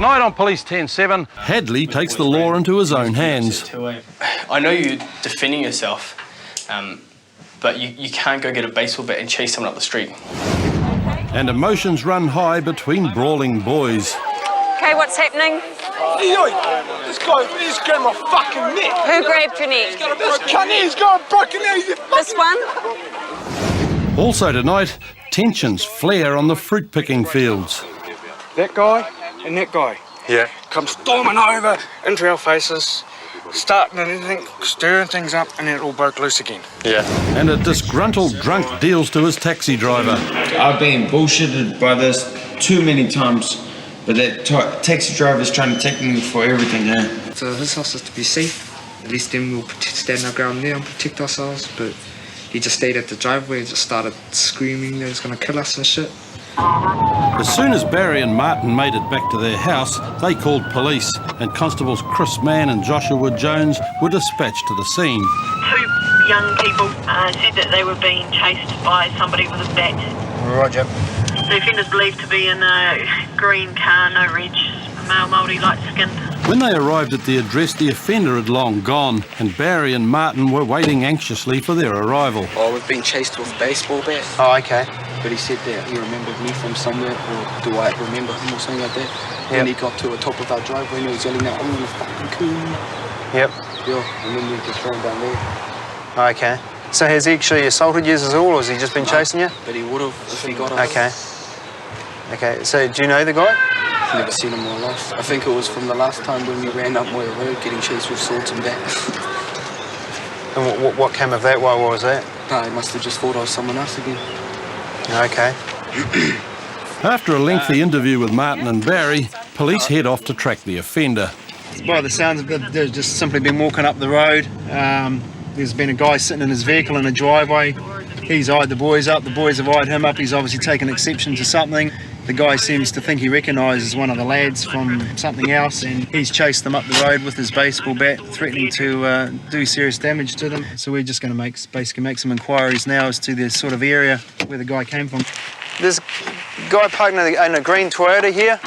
Tonight on Police 10-7, Hadley takes the law into his own hands. I know you're defending yourself, but you can't go get a baseball bat and chase someone up the street. And emotions run high between brawling boys. Okay, what's happening? This guy's grabbed my fucking neck. Who grabbed your neck? This cunt here's got a broken neck. This one? Also tonight, tensions flare on the fruit-picking fields. That guy and that guy. Yeah. Come storming over into our faces, starting anything, stirring things up, and then it all broke loose again. Yeah. And a disgruntled drunk deals to his taxi driver. I've been bullshitted by this too many times, but that taxi driver's trying to take me for everything, yeah. So his house is to be safe. At least then we'll stand our ground there and protect ourselves, but he just stayed at the driveway and just started screaming that he's going to kill us and shit. As soon as Barry and Martin made it back to their house, they called police, and Constables Chris Mann and Joshua Jones were dispatched to the scene. 2 young people said that they were being chased by somebody with a bat. Roger. The offender's believed to be in a green car, no reg, male Māori, light-skinned. When they arrived at the address, the offender had long gone, and Barry and Martin were waiting anxiously for their arrival. Oh, we've been chased with a baseball bat. Oh, okay. But he said that he remembered me from somewhere, or do I remember him or something like that? Yep. When he got to the top of our driveway and he was yelling out, "I'm gonna fucking kill you." Yep. Yeah, and then we just ran down there. Okay. So has he actually assaulted you as all, or has he just been chasing you? But he would have if he got us. Okay. Okay, so do you know the guy? I've never seen him in my life. I think it was from the last time when we ran up Moya Road getting chased with swords and bats. And what came of that? What was that? Nah, he must have just thought I was someone else again. Okay. After a lengthy interview with Martin and Barry, police head off to track the offender. By the sounds of it, they've just simply been walking up the road. There's been a guy sitting in his vehicle in a driveway. He's eyed the boys up, the boys have eyed him up. He's obviously taken exception to something. The guy seems to think he recognises one of the lads from something else, and he's chased them up the road with his baseball bat, threatening to do serious damage to them. So we're just going to basically make some inquiries now as to the sort of area where the guy came from. There's a guy parked in a green Toyota here.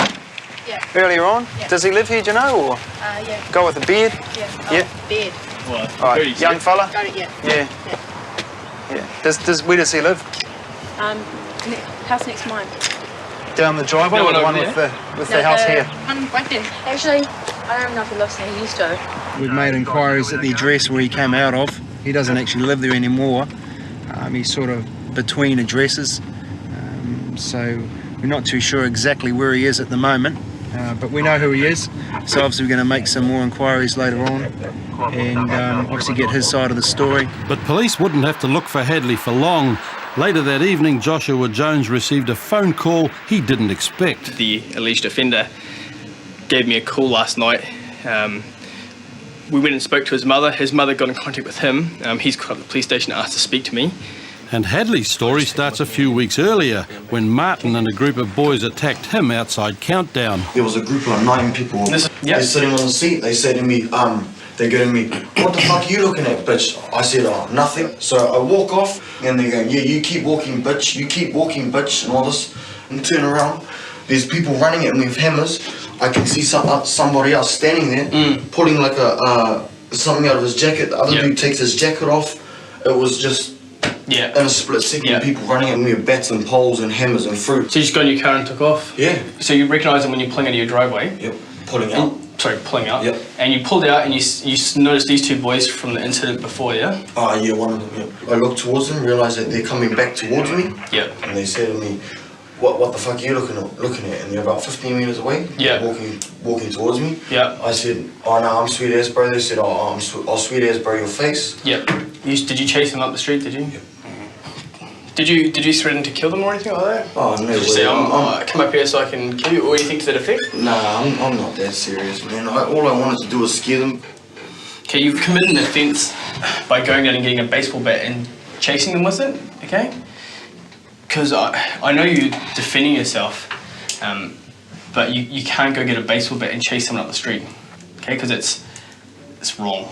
Yeah. Earlier on. Yeah. Does he live here, do you know, or? Yeah. Guy with a beard? Yeah. Yeah. Beard. All right. Young fella? Got it, yeah. Yeah. Yeah. Where does he live? House next to mine. Down the driveway, or the one with the house here? One right there. Actually, I don't know if he lives there. He used to. We've made inquiries at the address where he came out of. He doesn't actually live there anymore. He's sort of between addresses. So we're not too sure exactly where he is at the moment. But we know who he is. So obviously we're going to make some more inquiries later on and obviously get his side of the story. But police wouldn't have to look for Hadley for long. Later that evening, Joshua Jones received a phone call he didn't expect. The alleged offender gave me a call last night. We went and spoke to his mother. His mother got in contact with him. He's called up the police station and asked to speak to me. And Hadley's story starts a few weeks earlier when Martin and a group of boys attacked him outside Countdown. There was a group of 9 people. They're sitting on the seat. They say to me, they're going to me, "What the fuck are you looking at, bitch?" I said, "Oh, nothing." So I walk off and they go, "Yeah, you keep walking, bitch. You keep walking, bitch," and all this. And turn around. There's people running at me with hammers. I can see somebody else standing there, pulling like something out of his jacket. The other dude takes his jacket off. It was just in a split second, people running at me with bats and poles and hammers and fruit. So you just got in your car and took off? Yeah. So you recognise them when you're pulling out of your driveway? Yep. Pulling out. Pulling out. Yep. And you pulled out and you noticed these 2 boys from the incident before, yeah? Yeah, one of them, yeah. I looked towards them, realised that they're coming back towards me. Yep. And they say to me, what the fuck are you looking at? And they're about 15 metres away. Yeah. Walking towards me. Yeah. I said, "Oh no, I'm sweet as bro." They said, "Oh, I'll sweet as bro your face." Yep. Did you chase them up the street, did you? Yep. Did you threaten to kill them or anything like that? Oh, no. Did you say, come up here so I can kill you, or anything to that effect? Nah, I'm not that serious, man. All I wanted to do was scare them. Okay, you've committed an offence by going down and getting a baseball bat and chasing them with it, okay? Because I know you're defending yourself, but you can't go get a baseball bat and chase someone up the street, okay? Because it's wrong.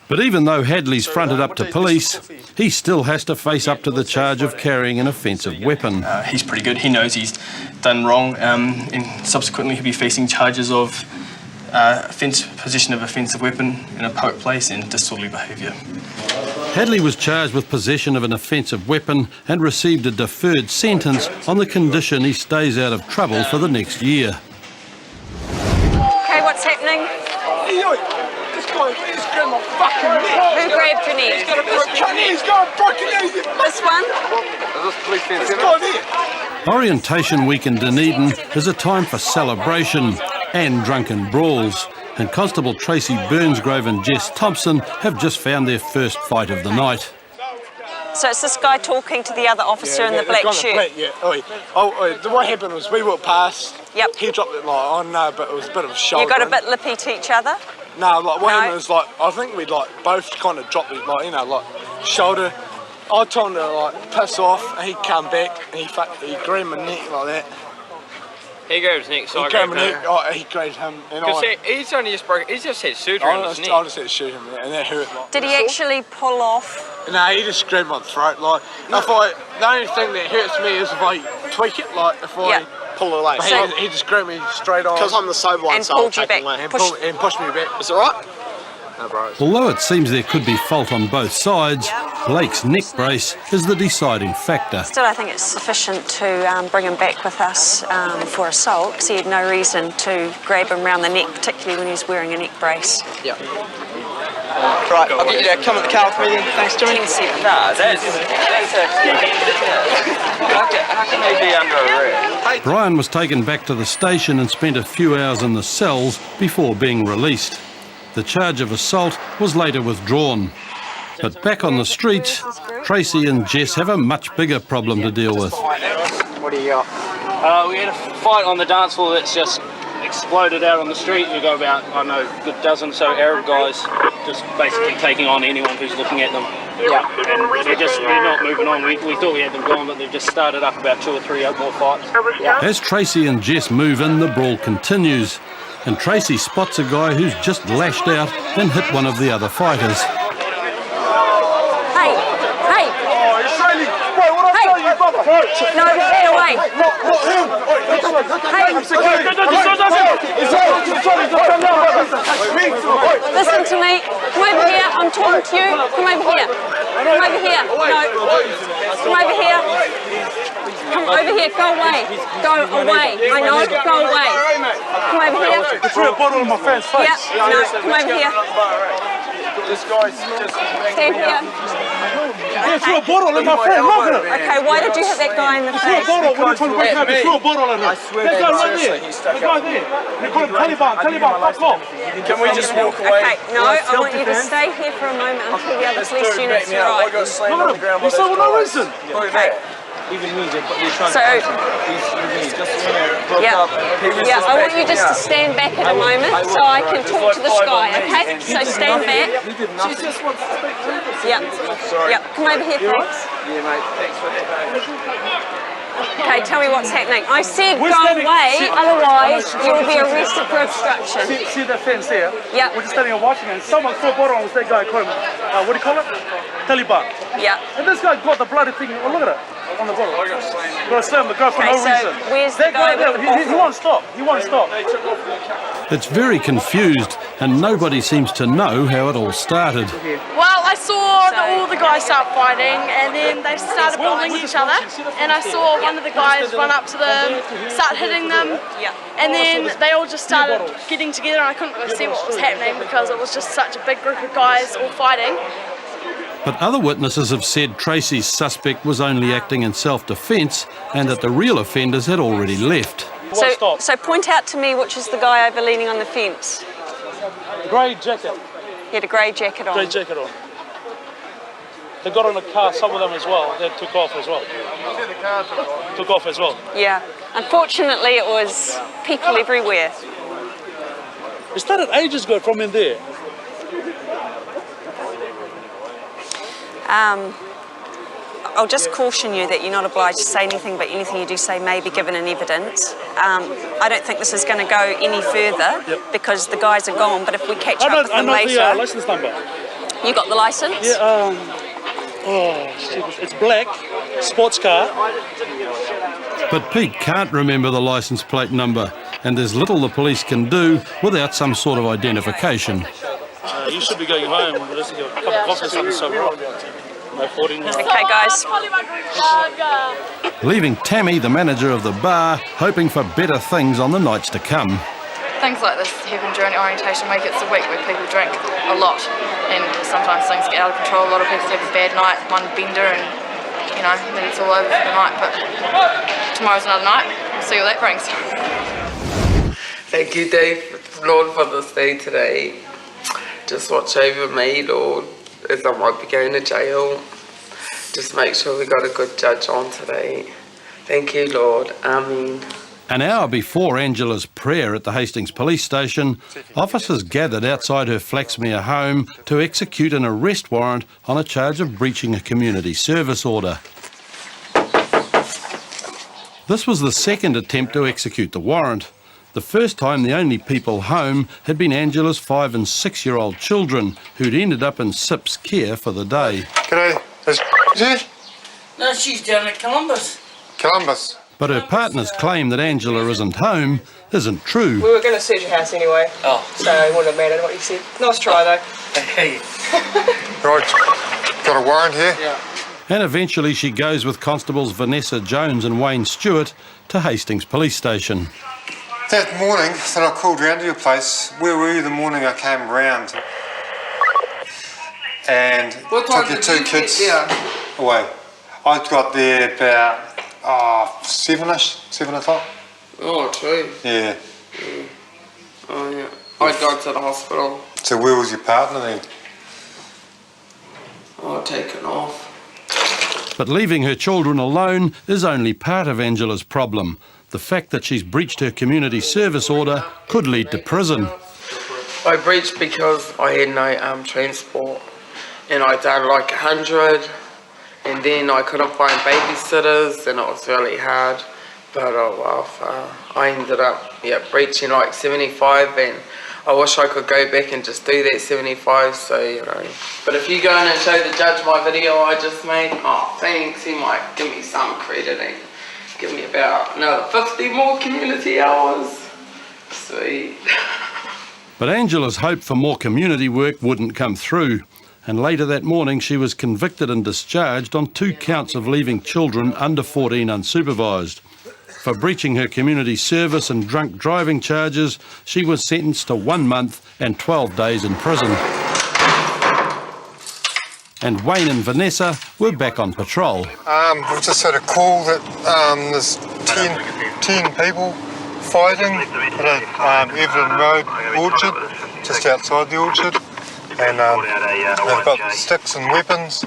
But even though Hadley's fronted up to police, he still has to face up to the charge of carrying an offensive weapon. He's pretty good. He knows he's done wrong, and subsequently he'll be facing charges of possession of offensive weapon in a public place and disorderly behaviour. Hadley was charged with possession of an offensive weapon and received a deferred sentence on the condition he stays out of trouble for the next year. Okay, what's happening? Hey, oi, this guy, he's grabbed my fucking neck. Who grabbed your neck? He's got a broken neck. This one? This guy there. Orientation Week in Dunedin is a time for celebration and drunken brawls, and Constable Tracy Burnsgrove and Jess Thompson have just found their first fight of the night. So it's this guy talking to the other officer in the black shirt? What happened was we walked past. Yep. He dropped it but it was a bit of a shoulder. You got a bit lippy to each other? No, what happened was I think we both kind of dropped it, shoulder. I told him to piss off, and he come back and he grabbed my neck like that. He grabbed his neck, so he grabbed my neck. He grabbed him, and he's only just broken. He's just had surgery on his neck. I just had to shoot him, and that hurt. Did he actually pull off? No, he just grabbed my throat. The only thing that hurts me is if I tweak it, if I pull away. So he just grabbed me straight on. Because I'm the sober one, and so pulled I'll you take back. And pushed me back. Is it right? No, bro. Although it seems there could be fault on both sides, Blake's neck brace is the deciding factor. Still, I think it's sufficient to bring him back with us for assault, because he had no reason to grab him round the neck, particularly when he's wearing a neck brace. Yeah. Right, I'll get you to come at the car with me then. Thanks, Jimmy. How can they be under arrest? Brian was taken back to the station and spent a few hours in the cells before being released. The charge of assault was later withdrawn. But back on the streets, Tracy and Jess have a much bigger problem to deal with. What do you got? We had a fight on the dance floor that's just exploded out on the street. We've got about, a good dozen so Arab guys just basically taking on anyone who's looking at them. Yeah. And they're not moving on. We thought we had them gone, but they've just started up about 2 or 3 more fights. As Tracy and Jess move in, the brawl continues, and Tracy spots a guy who's just lashed out and hit one of the other fighters. Hey! Oh, it's really... Wait, what I tell you, brother? No, get away! Not him! Listen to me. Come over here. I'm talking to you. Come over here. Come over here. No. Come over here. Come over here. Go away. Go away. I know. Go away. Come over here. You threw a bottle in my friend's face. Yeah. No. Come over here. This guy's just... Stand here. You threw a bottle in my friend. Look at him. Okay, why did you hit that guy in the face? He threw a bottle. When you told me waking up, he threw a bottle in him. I swear that guy right there. That guy there. They call him Taliban. Fuck off. Can we just walk away? Okay, no, I want you to stay here for a moment until the other police units arrive. I got slammed on the ground. He's so no reason. Okay. Even me, he's trying So, yeah, I want you just to stand back at a moment so I can talk to this guy, okay? So stand back. Yeah, come over here, thanks. Yeah, mate, thanks for that. Okay, tell me what's happening. I said go away, otherwise you'll be arrested for obstruction. See that fence there? Yeah. We're just standing and watching it, and someone threw a bottle on that guy, called him, what do you call it? Taliban. Yeah. And this guy got the bloody thing, look at it, on the bottle. Got to slam the guy for no reason. Where's that the guy there, he won't stop, It's very confused, and nobody seems to know how it all started. Well, I saw all the guys start fighting, and then they started bullying each other, and I saw one of the guys run up to them, start hitting them, and then they all just started getting together, and I couldn't really see what was happening because it was just such a big group of guys all fighting. But other witnesses have said Tracy's suspect was only acting in self-defence and that the real offenders had already left. So point out to me which is the guy over leaning on the fence. Grey jacket. He had a grey jacket on. Grey jacket on. They got in the car, some of them as well. They took off as well. Took off as well. Yeah. Unfortunately, it was people everywhere. It started ages ago from in there. I'll just caution you that you're not obliged to say anything, but anything you do say may be given in evidence. I don't think this is going to go any further because the guys are gone, but if we catch up with them later... I know the license number. You got the licence? Yeah, it's black, sports car. But Pete can't remember the licence plate number, and there's little the police can do without some sort of identification. You should be going home. There's a cup of coffee or something, so no 14. Okay, guys. Leaving Tammy, the manager of the bar, hoping for better things on the nights to come. Things like this happen during orientation week. It's a week where people drink a lot and sometimes things get out of control. A lot of people have a bad night, one bender, and then it's all over for the night. But tomorrow's another night. We'll see what that brings. Thank you, Dave, Lord, for this day today. Just watch over me, Lord, as I might be going to jail. Just make sure we got a good judge on today. Thank you, Lord. Amen. An hour before Angela's prayer at the Hastings police station, officers gathered outside her Flaxmere home to execute an arrest warrant on a charge of breaching a community service order. This was the second attempt to execute the warrant. The first time the only people home had been Angela's 5- and 6-year-old children, who'd ended up in SIP's care for the day. G'day, is here? No, she's down at Columbus. Columbus. But her partner's claim that Angela isn't home isn't true. We were going to search your house anyway, so it wouldn't have mattered what you said. Nice try though. Hey. Right, got a warrant here? Yeah. And eventually she goes with Constables Vanessa Jones and Wayne Stewart to Hastings Police Station. That morning that I called round to your place, where were you the morning I came round? And took your two kids away. I got there about 7-ish, 7 o'clock. Oh, true. Yeah. Oh, yeah. I got to the hospital. So where was your partner then? Oh, taken off. But leaving her children alone is only part of Angela's problem. The fact that she's breached her community service order could lead to prison. I breached because I had no transport, and I done like 100, and then I couldn't find babysitters, and it was really hard. But oh well, I ended up breaching like 75, and I wish I could go back and just do that 75. So But if you go in and show the judge my video I just made, oh thanks, he might give me some credit and give me about another 50 more community hours. Sweet. But Angela's hope for more community work wouldn't come through. And later that morning she was convicted and discharged on 2 counts of leaving children under 14 unsupervised. For breaching her community service and drunk driving charges, she was sentenced to 1 month and 12 days in prison. And Wayne and Vanessa were back on patrol. We've just had a call that there's 10 people fighting at Evelyn Road Orchard, just outside the orchard, and they've got sticks and weapons.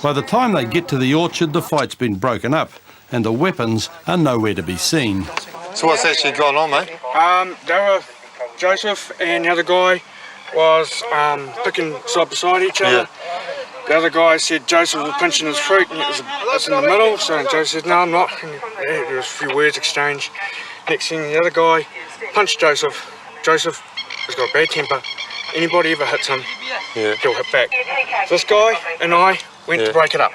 By the time they get to the orchard, the fight's been broken up and the weapons are nowhere to be seen. So what's actually gone on, mate? They were, Joseph and the other guy was picking side beside each other. Yeah. The other guy said Joseph was pinching his fruit and it was in the middle, so Joseph said, no, I'm not. And there was a few words exchanged. Next thing, the other guy punched Joseph. Joseph has got a bad temper. Anybody ever hits him, he'll hit back. This guy and I went to break it up.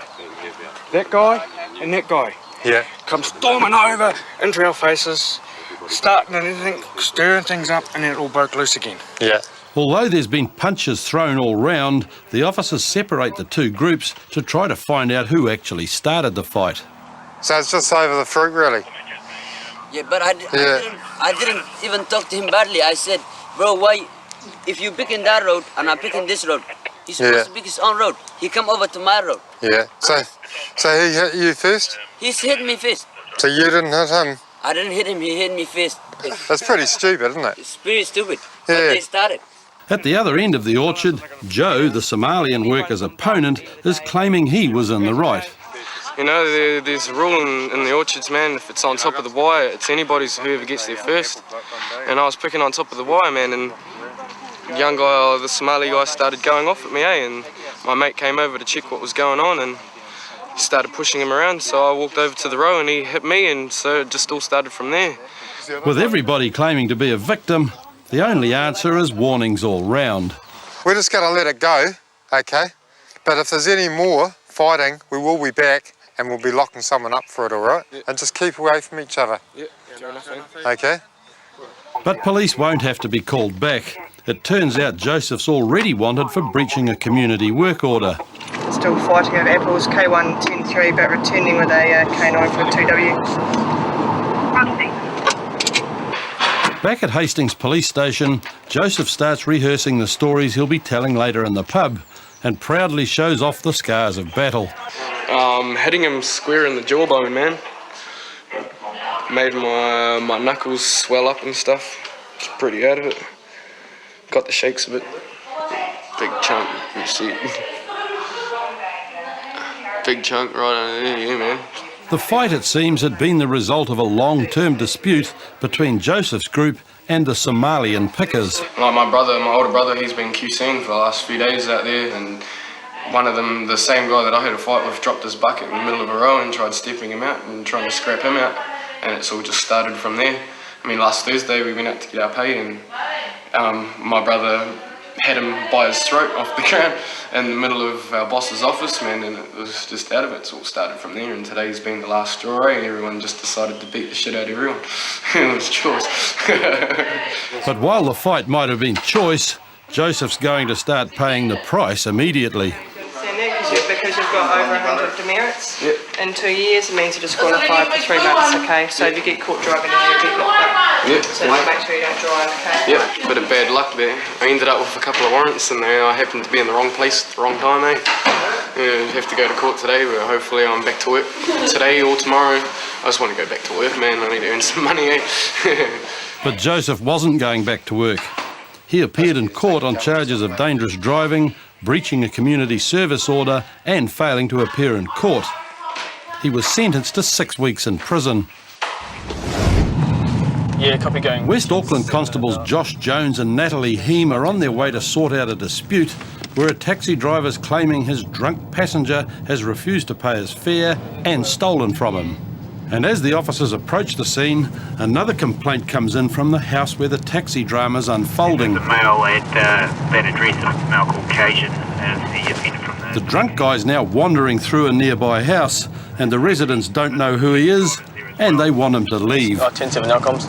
That guy and that guy come storming over into our faces, starting and everything, stirring things up, and then it all broke loose again. Yeah. Although there's been punches thrown all round, the officers separate the 2 groups to try to find out who actually started the fight. So it's just over the fruit, really? Yeah, but I didn't even talk to him badly. I said, bro, why, if you pick in that road and I pick in this road, he's supposed to pick his own road. He come over to my road. Yeah. So he hit you first? He's hit me first. So you didn't hit him? I didn't hit him, he hit me first. That's pretty stupid, isn't it? It's pretty stupid. Yeah. But they started. At the other end of the orchard, Joe, the Somalian worker's opponent, is claiming he was in the right. You know, there's a rule in the orchards, man, if it's on top of the wire, it's anybody's whoever gets there first. And I was picking on top of the wire, man, and the young guy, the Somali guy, started going off at me, and my mate came over to check what was going on, and he started pushing him around, so I walked over to the row and he hit me, and so it just all started from there. With everybody claiming to be a victim, the only answer is warnings all round. We're just going to let it go okay? But if there's any more fighting, we will be back and we'll be locking someone up for it, all right? Yeah. And just keep away from each other, okay? But police won't have to be called back. It turns out Joseph's already wanted for breaching a community work order. Still fighting over apples, K1 10-3, but returning with a K9 for a 2W. Back at Hastings Police Station, Joseph starts rehearsing the stories he'll be telling later in the pub and proudly shows off the scars of battle. Hitting him square in the jawbone, man. Made my knuckles swell up and stuff. It's pretty out of it. Got the shakes a bit. Big chunk, you see. Big chunk right under there, yeah, man. The fight, it seems, had been the result of a long-term dispute between Joseph's group and the Somalian pickers. Like my older brother, he's been QCing for the last few days out there, and one of them, the same guy that I had a fight with, dropped his bucket in the middle of a row and tried stepping him out and trying to scrap him out, and it's all just started from there. I mean, last Thursday we went out to get our pay, and my brother had him by his throat off the ground in the middle of our boss's office, man, and it was just out of it. It's all started from there, and today's been the last straw, and everyone just decided to beat the shit out of everyone. It was choice. But while the fight might have been choice, Joseph's going to start paying the price immediately. Because you've got over 100 demerits in 2 years, it means you're disqualified for 3 months, okay? So if you get caught driving, you'll get locked up. So make sure you don't drive, okay? Yeah, bit of bad luck there. I ended up with a couple of warrants and I happened to be in the wrong place at the wrong time, eh? Have to go to court today, but hopefully I'm back to work today or tomorrow. I just want to go back to work, man. I need to earn some money, eh? But Joseph wasn't going back to work. He appeared in court on charges of dangerous driving, breaching a community service order and failing to appear in court. He was sentenced to 6 weeks in prison. Yeah, copy going. West Auckland constables Josh Jones and Natalie Heem are on their way to sort out a dispute where a taxi driver's claiming his drunk passenger has refused to pay his fare and stolen from him. And as the officers approach the scene, another complaint comes in from the house where the taxi drama's unfolding. The male at that address of male Caucasian as the offender from there. The drunk guy's now wandering through a nearby house, and the residents don't know who he is, and they want him to leave. 10-7 now comes.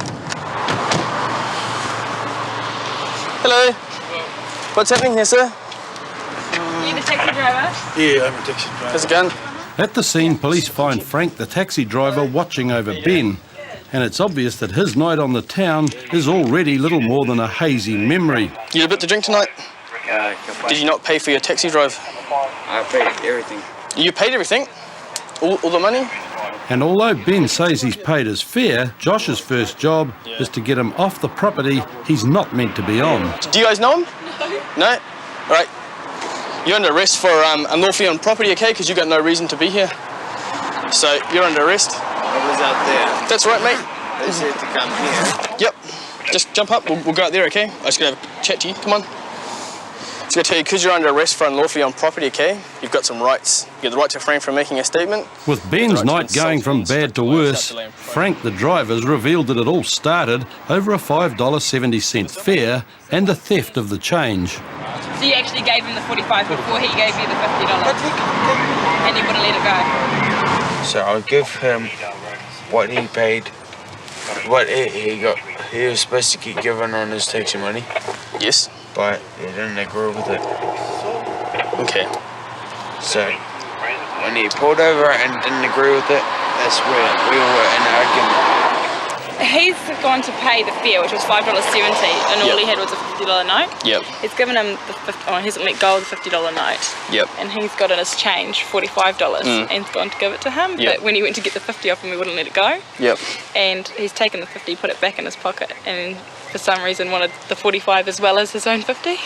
Hello. What's happening here, sir? You the taxi driver? Yeah, I'm a taxi driver. How's it going? At the scene, police find Frank, the taxi driver, watching over Ben, and it's obvious that his night on the town is already little more than a hazy memory. You had a bit to drink tonight? Did you not pay for your taxi drive? I paid everything. You paid everything? All the money? And although Ben says he's paid his fare, Josh's first job is to get him off the property he's not meant to be on. Do you guys know him? No? All right. You're under arrest for unlawfully on property, okay? Because you got no reason to be here. So you're under arrest. I was out there. That's right, mate. They said to come here. Yep. Just jump up. We'll go out there, okay? I'm just gonna have a chat to you. Come on. Just gonna tell you, because you're under arrest for unlawfully on property, okay? You've got some rights. You get the right to refrain from making a statement. With Ben's night going from bad to worse, Frank, the driver's, revealed that it all started over a $5.70 fare and the theft of the change. So you actually gave him the 45 before he gave you the $50, and he wouldn't let it go. So I'll give him what he paid, what he got. He was supposed to get given on his taxi money. Yes. But he didn't agree with it. Okay. So when he pulled over and didn't agree with it, that's where we were in an argument. He's gone to pay the fare, which was $5.70, and all he had was a $50 note. Yep. He's given him the he hasn't let go of the $50 note. Yep. And he's got in his change $45 and he's gone to give it to him. Yep. But when he went to get the 50 off him, he wouldn't let it go. Yep. And he's taken the 50, put it back in his pocket, and for some reason wanted the 45 as well as his own 50.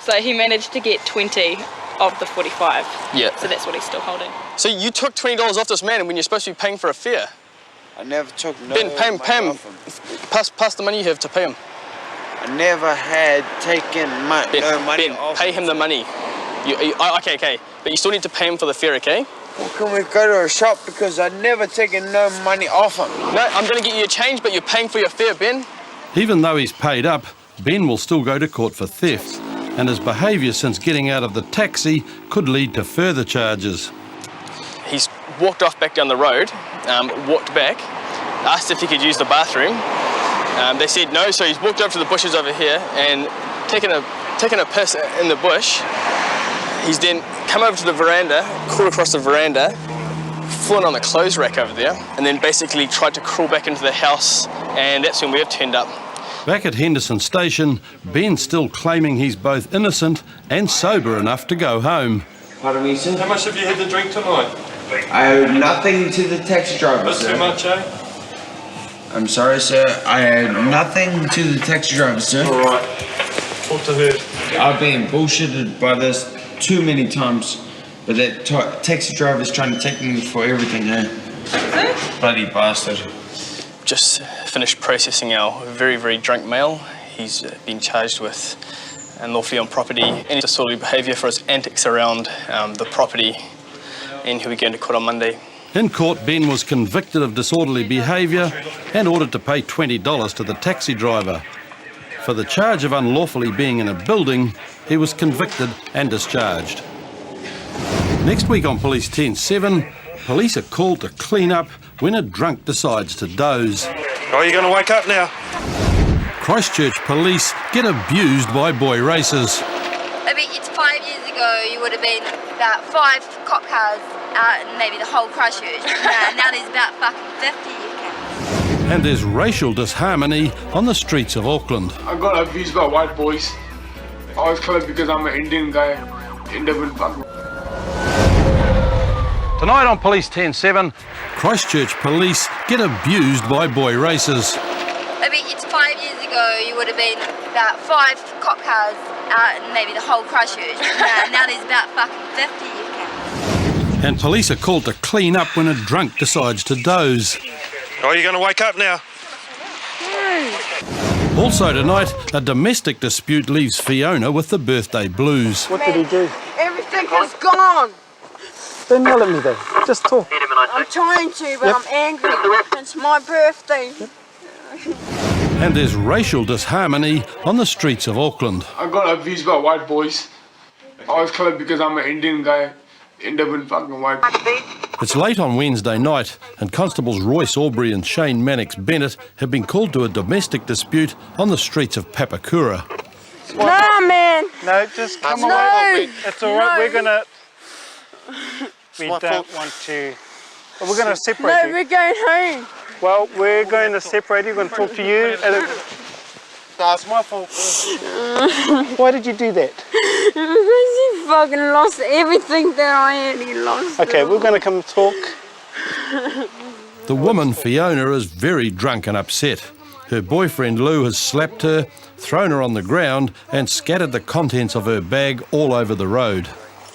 So he managed to get 20 of the 45. Yeah. So that's what he's still holding. So you took $20 off this man when you're supposed to be paying for a fare? I never took no Ben, pay him. Pass the money you have to pay him. I never had taken no money off. Pay him the money. Okay. But you still need to pay him for the fare, okay? Well, can we go to a shop because I never taken no money off him? No, I'm going to get you a change, but you're paying for your fare, Ben. Even though he's paid up, Ben will still go to court for theft. and his behaviour since getting out of the taxi could lead to further charges. He's walked off back down the road, walked back, asked if he could use the bathroom. They said no, so he's walked over to the bushes over here and taken a piss in the bush. He's then come over to the veranda, crawled across the veranda, fallen on the clothes rack over there, and then basically tried to crawl back into the house, and that's when we have turned up. Back at Henderson Station, Ben's still claiming he's both innocent and sober enough to go home. Pardon me, sir? How much have you had to drink tonight? I owe nothing to the taxi driver, That's sir. too much, eh? I'm sorry, sir. I owe nothing to the taxi driver, sir. All right. Talk to her. I've been bullshitted by this too many times, but that taxi driver's trying to take me for everything, eh? Bloody bastard. Just finished processing our very, very drunk male. He's been charged with unlawfully on property and disorderly behaviour for his antics around the property, and he'll be going to court on Monday. In court, Ben was convicted of disorderly behaviour and ordered to pay $20 to the taxi driver. For the charge of unlawfully being in a building, he was convicted and discharged. Next week on Police 10-7, police are called to clean up when a drunk decides to doze. Are you going to wake up now? Christchurch police get abused by boy racers. I mean, it's 5 years ago, you would have been about 5 cop cars out in maybe the whole Christchurch. Now there's about fucking 50. And there's racial disharmony on the streets of Auckland. I got abused by white boys. I was colored because I'm an Indian guy. Tonight on Police 10-7, Christchurch police get abused by boy racers. I mean, it's 5 years ago, you would have been about 5 cop cars out in maybe the whole Christchurch. Now there's about fucking 50. And police are called to clean up when a drunk decides to doze. Are you going to wake up now? Also tonight, a domestic dispute leaves Fiona with the birthday blues. What did he do? Everything is gone. Don't yell at me though. Just talk. I'm trying to, but I'm angry. It's my birthday. And there's racial disharmony on the streets of Auckland. I got abused by white boys. I was colored because I'm an Indian guy. End up in fucking white. It's late on Wednesday night, and Constables Royce Aubrey and Shane Mannix Bennett have been called to a domestic dispute on the streets of Papakura. No, man. No, just come No. away. It's all right. No. We're gonna. We don't want to. Well, we're gonna separate No, you. we're going home. Well, we're going to separate you. We're going to talk to you. No, it's my fault. Why did you do that? Because he fucking lost everything that I had. He lost Okay, it we're going to come talk. The woman, Fiona, is very drunk and upset. Her boyfriend, Lou, has slapped her, thrown her on the ground and scattered the contents of her bag all over the road.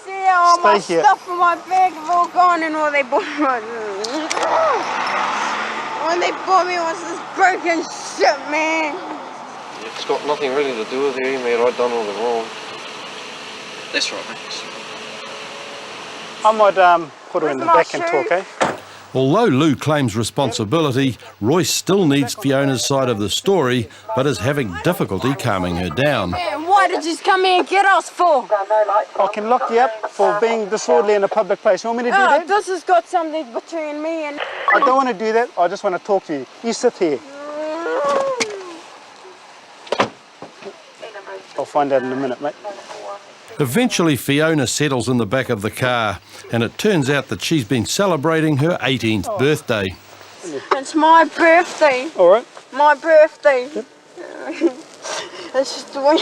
See how all my Stay here. stuff in my bag have all gone and all they bought me. All they bought me was this broken shit, man. It's got nothing really to do with you, mate. I've done all the wrong. That's right, mate. I might put her in the back and talk, eh? Although Lou claims responsibility, Royce still needs Fiona's side of the story, but is having difficulty calming her down. Man, why did you come here and get us for? I can lock you up for being disorderly in a public place. You want me to do that? This has got something between me and... I don't want to do that. I just want to talk to you. You sit here. I'll find out in a minute, mate. Eventually, Fiona settles in the back of the car, and it turns out that she's been celebrating her 18th birthday. It's my birthday. All right. My birthday. It's just the way...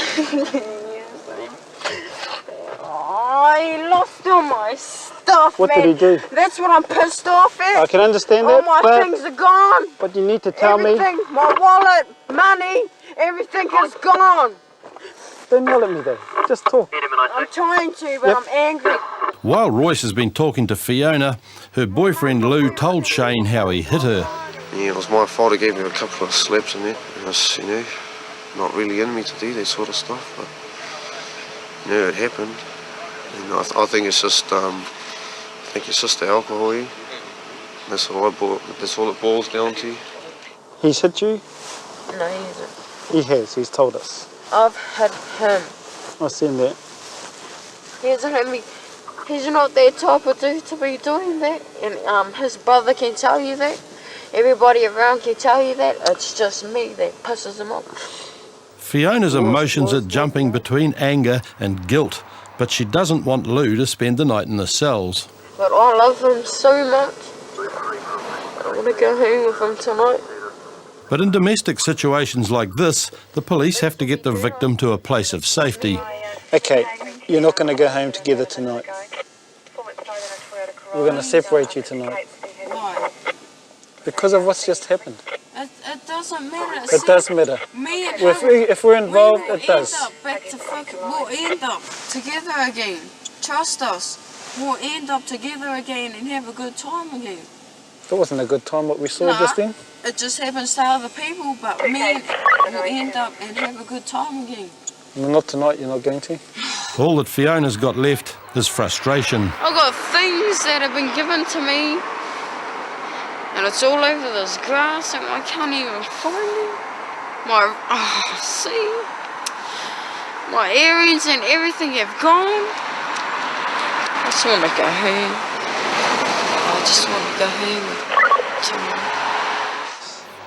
I lost all my stuff, What man. did he do? That's what I'm pissed off at. I can understand all that, my but- things are gone. But you need to tell everything, me. my wallet, money, everything is gone. Don't yell at me though. Just talk. I'm trying to, but Yep. I'm angry. While Royce has been talking to Fiona, her boyfriend Lou told Shane how he hit her. Yeah, it was my fault. He gave me a couple of slaps in there. It was, not really in me to do that sort of stuff, but it happened. And I think it's just, the alcohol. Yeah. That's all it boils down to. He's hit you? No, he isn't. He has. He's told us. I've hit him. I've seen that. He's not that type of dude to be doing that, and his brother can tell you that. Everybody around can tell you that. It's just me that pisses him off. Fiona's emotions are jumping between anger and guilt, but she doesn't want Lou to spend the night in the cells. But I love him so much. I want to go home with him tonight. But in domestic situations like this, the police have to get the victim to a place of safety. Okay, you're not going to go home together tonight. We're going to separate you tonight. Why? Because of what's just happened. It doesn't matter. It does matter. Me and If we're involved, it does. We'll end up together again. Trust us. We'll end up together again and have a good time again. That wasn't a good time what we saw Nah, just then. It just happens to other people, but me and will end up and have a good time again. No, not tonight, you're not going to. All that Fiona's got left is frustration. I've got things that have been given to me, and it's all over this grass, and I can't even find it. My earrings and everything have gone. I just want to go home. I just want to go home tonight.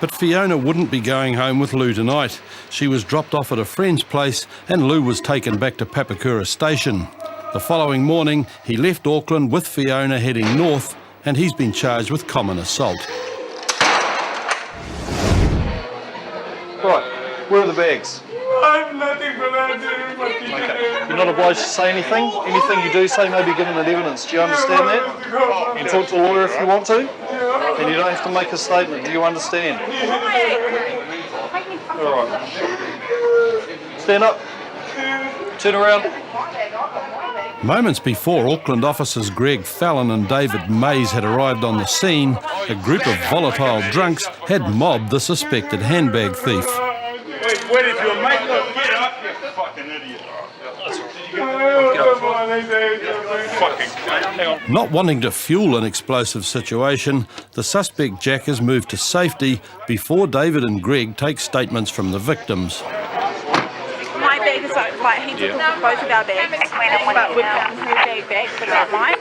But Fiona wouldn't be going home with Lou tonight. She was dropped off at a friend's place and Lou was taken back to Papakura station. The following morning, he left Auckland with Fiona heading north, and he's been charged with common assault. Right, where are the bags? I've nothing but I do. Okay, you're not obliged to say anything. Anything you do say may be given as evidence. Do you understand that? You can talk to a lawyer if you want to, and you don't have to make a statement. Do you understand? All right. Stand up. Turn around. Moments before Auckland officers Greg Fallon and David Mays had arrived on the scene, a group of volatile drunks had mobbed the suspected handbag thief. Wait, if your mate not get up, you fucking idiot. Not wanting to fuel an explosive situation, the suspect Jack is moved to safety before David and Greg take statements from the victims. My bag is like he took both of our bags, but we've gotten her bag back, but not mine.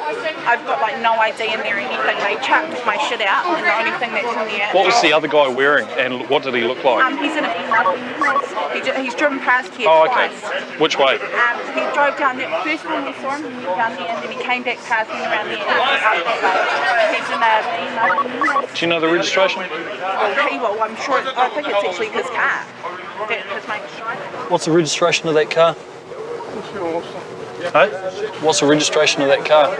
I've got like no ID in there or anything. They chucked my shit out, and the only thing that's in there. What was the other guy wearing, and what did he look like? He's in a he's driven past here okay. twice. Which way? He drove down there. First when we saw him, he went down there, and then he came back past me around there. He's in a. Do you know the registration? Well, I'm sure. I think it's actually his car. His mate's driving. What's the registration of that car? Hey? What's the registration of that car?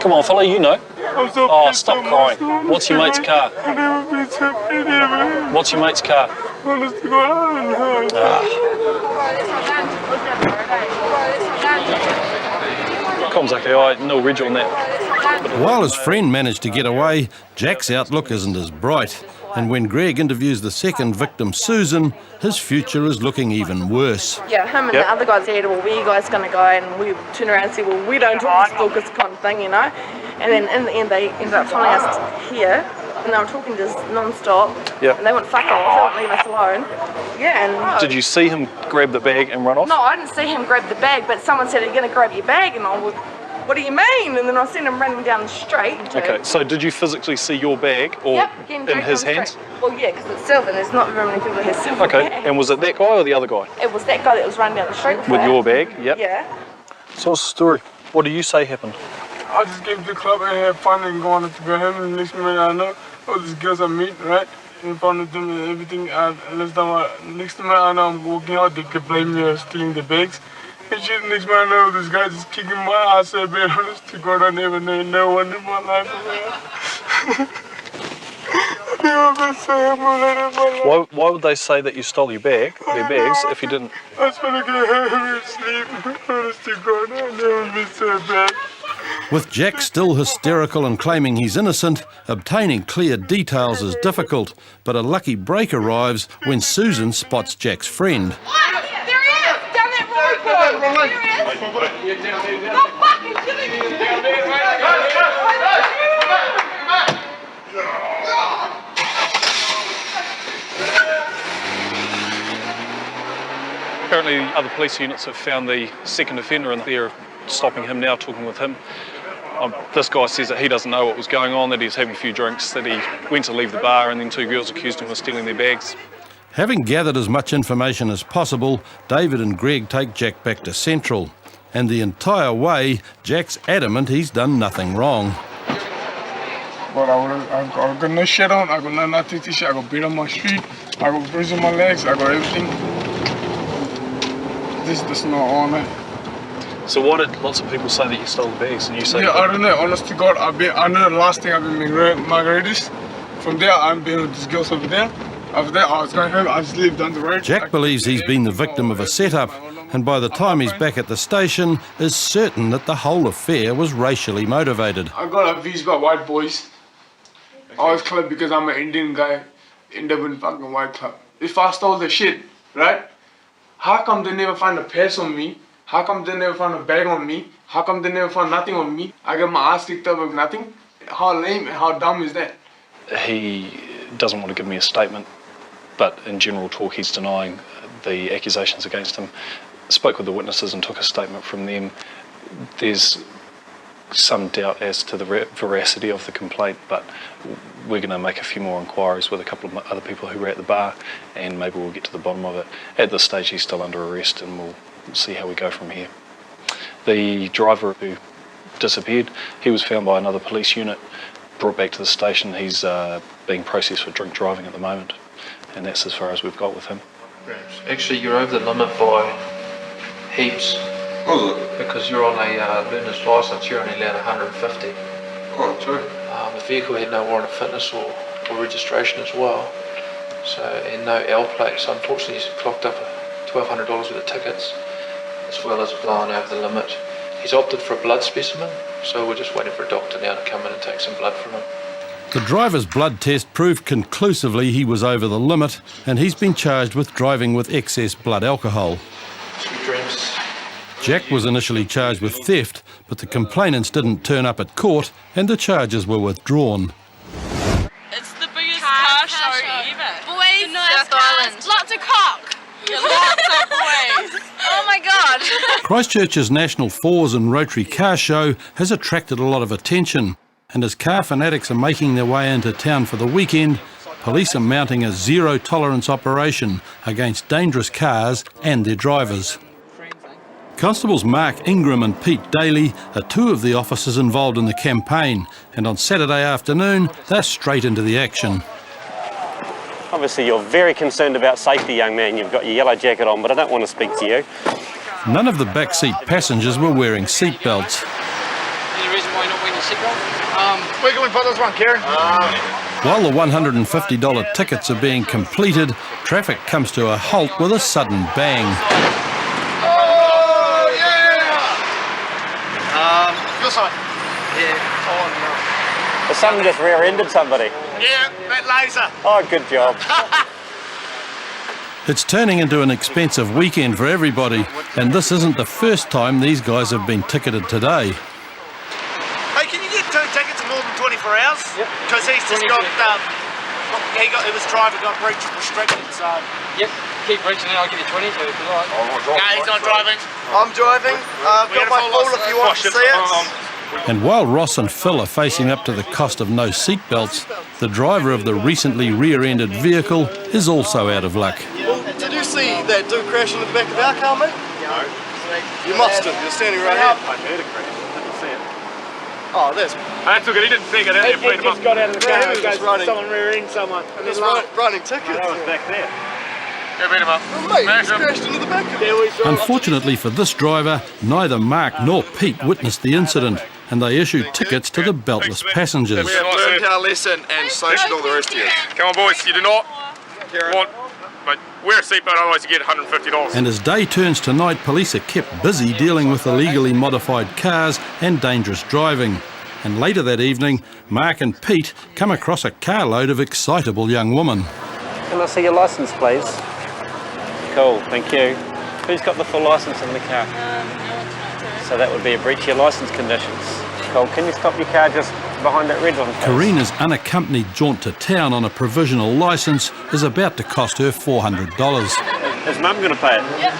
Come on, fella, you know. Oh, stop crying. What's your mate's car? What's your mate's car? Com's okay, I no reg on that. While his friend managed to get away, Jack's outlook isn't as bright. And when Greg interviews the second victim, Susan, his future is looking even worse. Yeah, him and the other guys said, well, where are you guys going to go? And we turn around and say, well, we don't talk to stalkers kind of thing, you know. And then in the end, they ended up following us here. And they were talking to us non-stop. Yep. And they wouldn't fuck off, they wouldn't leave us alone. Yeah, and... Did you see him grab the bag and run off? No, I didn't see him grab the bag, but someone said, are you going to grab your bag? And I was, what do you mean? And then I seen him running down the street. Okay, so did you physically see your bag or in his hands? Well, yeah, because it's silver and there's not very many people that have silver bags. And was it that guy or the other guy? It was that guy that was running down the street With your bag, yep. Yeah. So what's the story? What do you say happened? I just came to the club and had fun and wanted to go home, and next minute I know all these girls I meet, right? In front of them and everything, next minute I know I'm walking out, they could blame me for stealing the bags. And shit, next minute I know this guy just kicking my ass so bad, honest to God, I never knew no one in my life. Why would they say that you stole your bag, their bags, if you didn't? I just want to go home and sleep, honest to God, I never been so bad. With Jack still hysterical and claiming he's innocent, obtaining clear details is difficult, but a lucky break arrives when Susan spots Jack's friend. There he is! Down that road, boy! There he is! No fucking kidding me! Apparently other police units have found the second offender and they're stopping him now, talking with him. This guy says that he doesn't know what was going on, that he was having a few drinks, that he went to leave the bar and then two girls accused him of stealing their bags. Having gathered as much information as possible, David and Greg take Jack back to Central. And the entire way, Jack's adamant he's done nothing wrong. But I got no shit on, I got no nothing to shit, I got beat on my street, I got bruises on my legs, I got everything. This is not on it. So why did lots of people say that you stole the bags and you say... Yeah, I don't know, honest to God, I know the last thing I've been Margaritas. From there, I'm being with these girls over there. After that, I was going home, I just lived down the road. Jack believes he's been the victim of a setup, and by the time he's back at the station, is certain that the whole affair was racially motivated. I got abused by white boys. I was clubbed because I'm an Indian guy, end up in fucking white club. If I stole the shit, right? How come they never find a purse on me? How come they never found a bag on me? How come they never found nothing on me? I got my ass kicked up with nothing? How lame and how dumb is that? He doesn't want to give me a statement, but in general talk he's denying the accusations against him. Spoke with the witnesses and took a statement from them. There's some doubt as to the veracity of the complaint, but we're going to make a few more inquiries with a couple of other people who were at the bar and maybe we'll get to the bottom of it. At this stage he's still under arrest and we'll see how we go from here. The driver who disappeared, he was found by another police unit, brought back to the station. He's being processed for drink driving at the moment, and that's as far as we've got with him. Actually, you're over the limit by heaps. Was it? Because you're on a learner's licence, you're only allowed 150. Oh, true. The vehicle had no warrant of fitness or registration as well. So, and no L plates. Unfortunately, he's clocked up $1,200 worth of tickets, as well as blowing over the limit. He's opted for a blood specimen, so we're just waiting for a doctor now to come in and take some blood from him. The driver's blood test proved conclusively he was over the limit, and he's been charged with driving with excess blood alcohol. Sweet dreams. Jack was initially charged with theft, but the complainants didn't turn up at court and the charges were withdrawn. It's the biggest car show ever. Boys, South Island. Lots of cock. Yeah, lots of boys. oh my God. Christchurch's National Fours and Rotary Car Show has attracted a lot of attention, and as car fanatics are making their way into town for the weekend, police are mounting a zero-tolerance operation against dangerous cars and their drivers. Constables Mark Ingram and Pete Daly are two of the officers involved in the campaign, and on Saturday afternoon they're straight into the action. Obviously you're very concerned about safety, young man. You've got your yellow jacket on, but I don't want to speak to you. None of the backseat passengers were wearing seat belts. Any reason why you're not wearing your seatbelt? Where can we put this one, Karen? While the $150 tickets are being completed, traffic comes to a halt with a sudden bang. Oh, yeah! Your side. Yeah. Oh, no. Or someone just rear-ended somebody. Yeah, that laser. Oh, good job. It's turning into an expensive weekend for everybody, and this isn't the first time these guys have been ticketed today. Hey, can you get 2 tickets in more than 24 hours? Yep. Because he's just got, his driver got breach restricted, so... Yep, keep reaching out, I'll give you 20 if you like. No, he's not driving. I'm driving. I've got my full if you want to see it. And while Ross and Phil are facing up to the cost of no seatbelts, the driver of the recently rear-ended vehicle is also out of luck. Well, did you see that dude crash in the back of our car, mate? No. You must have. You're standing right here. I heard a crash. I didn't see it. Oh, that's... That's okay. He didn't see it. He just got out of the car and goes, someone rear-ended someone. And he's running tickets. I was back there. Go beat him up. Oh, mate, he just crashed into the back of it. Unfortunately for this driver, neither Mark nor Pete witnessed the incident, and they issued tickets to the beltless passengers. We have learned our lesson and so should all the rest of you. Come on, boys. You do not want... But wear a seatbelt, otherwise you get $150. And as day turns to night, police are kept busy dealing with illegally modified cars and dangerous driving. And later that evening, Mark and Pete come across a carload of excitable young women. Can I see your licence, please? Cool, thank you. Who's got the full licence in the car? So that would be a breach of your licence conditions. Cool, can you stop your car just behind that red one, please? Karina's unaccompanied jaunt to town on a provisional licence is about to cost her $400. Is Mum going to pay it? Yep.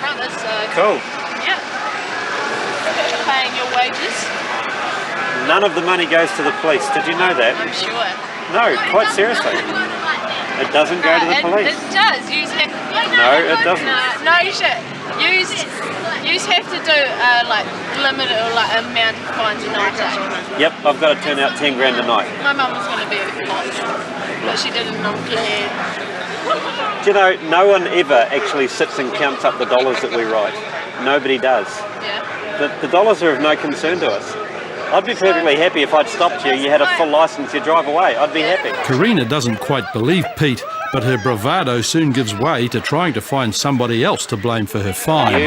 brother, so... Cool. Yeah. Paying your wages? None of the money goes to the police. Did you know that? I'm sure. No, quite seriously. It doesn't go to the police. It does. You have, No, it doesn't. No, you should. You have to do like limited or like amount of fines a night. Yep, I've got to turn out 10 grand a night. My mum was going to be lost, but she did it non-planned. Do you know, no one ever actually sits and counts up the dollars that we write. Nobody does. Yeah. The dollars are of no concern to us. I'd be perfectly happy if I'd stopped you, you had a full licence, you drive away. I'd be happy. Karina doesn't quite believe Pete, but her bravado soon gives way to trying to find somebody else to blame for her fine.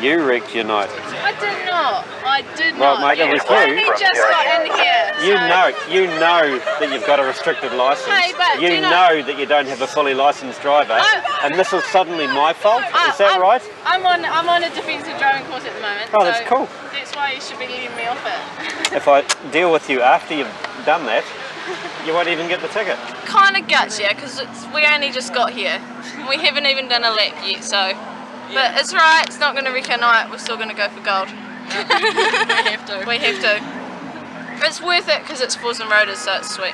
You wrecked your night. I did not. I did Well, not. mate, it was I you. only just got in here. You know that you've got a restricted licence. Hey, but you do you know that you don't have a fully licensed driver, and this is suddenly my fault. Is that right? I'm on a defensive driving course at the moment. Oh, that's cool. That's why you should be letting me off it. If I deal with you after you've done that, you won't even get the ticket. Kind of guts, yeah, because we only just got here. We haven't even done a lap yet, so. But it's right. It's not going to wreck our night. We're still going to go for gold. We have to. We have to. It's worth it because it's Forza Roaders, so it's sweet.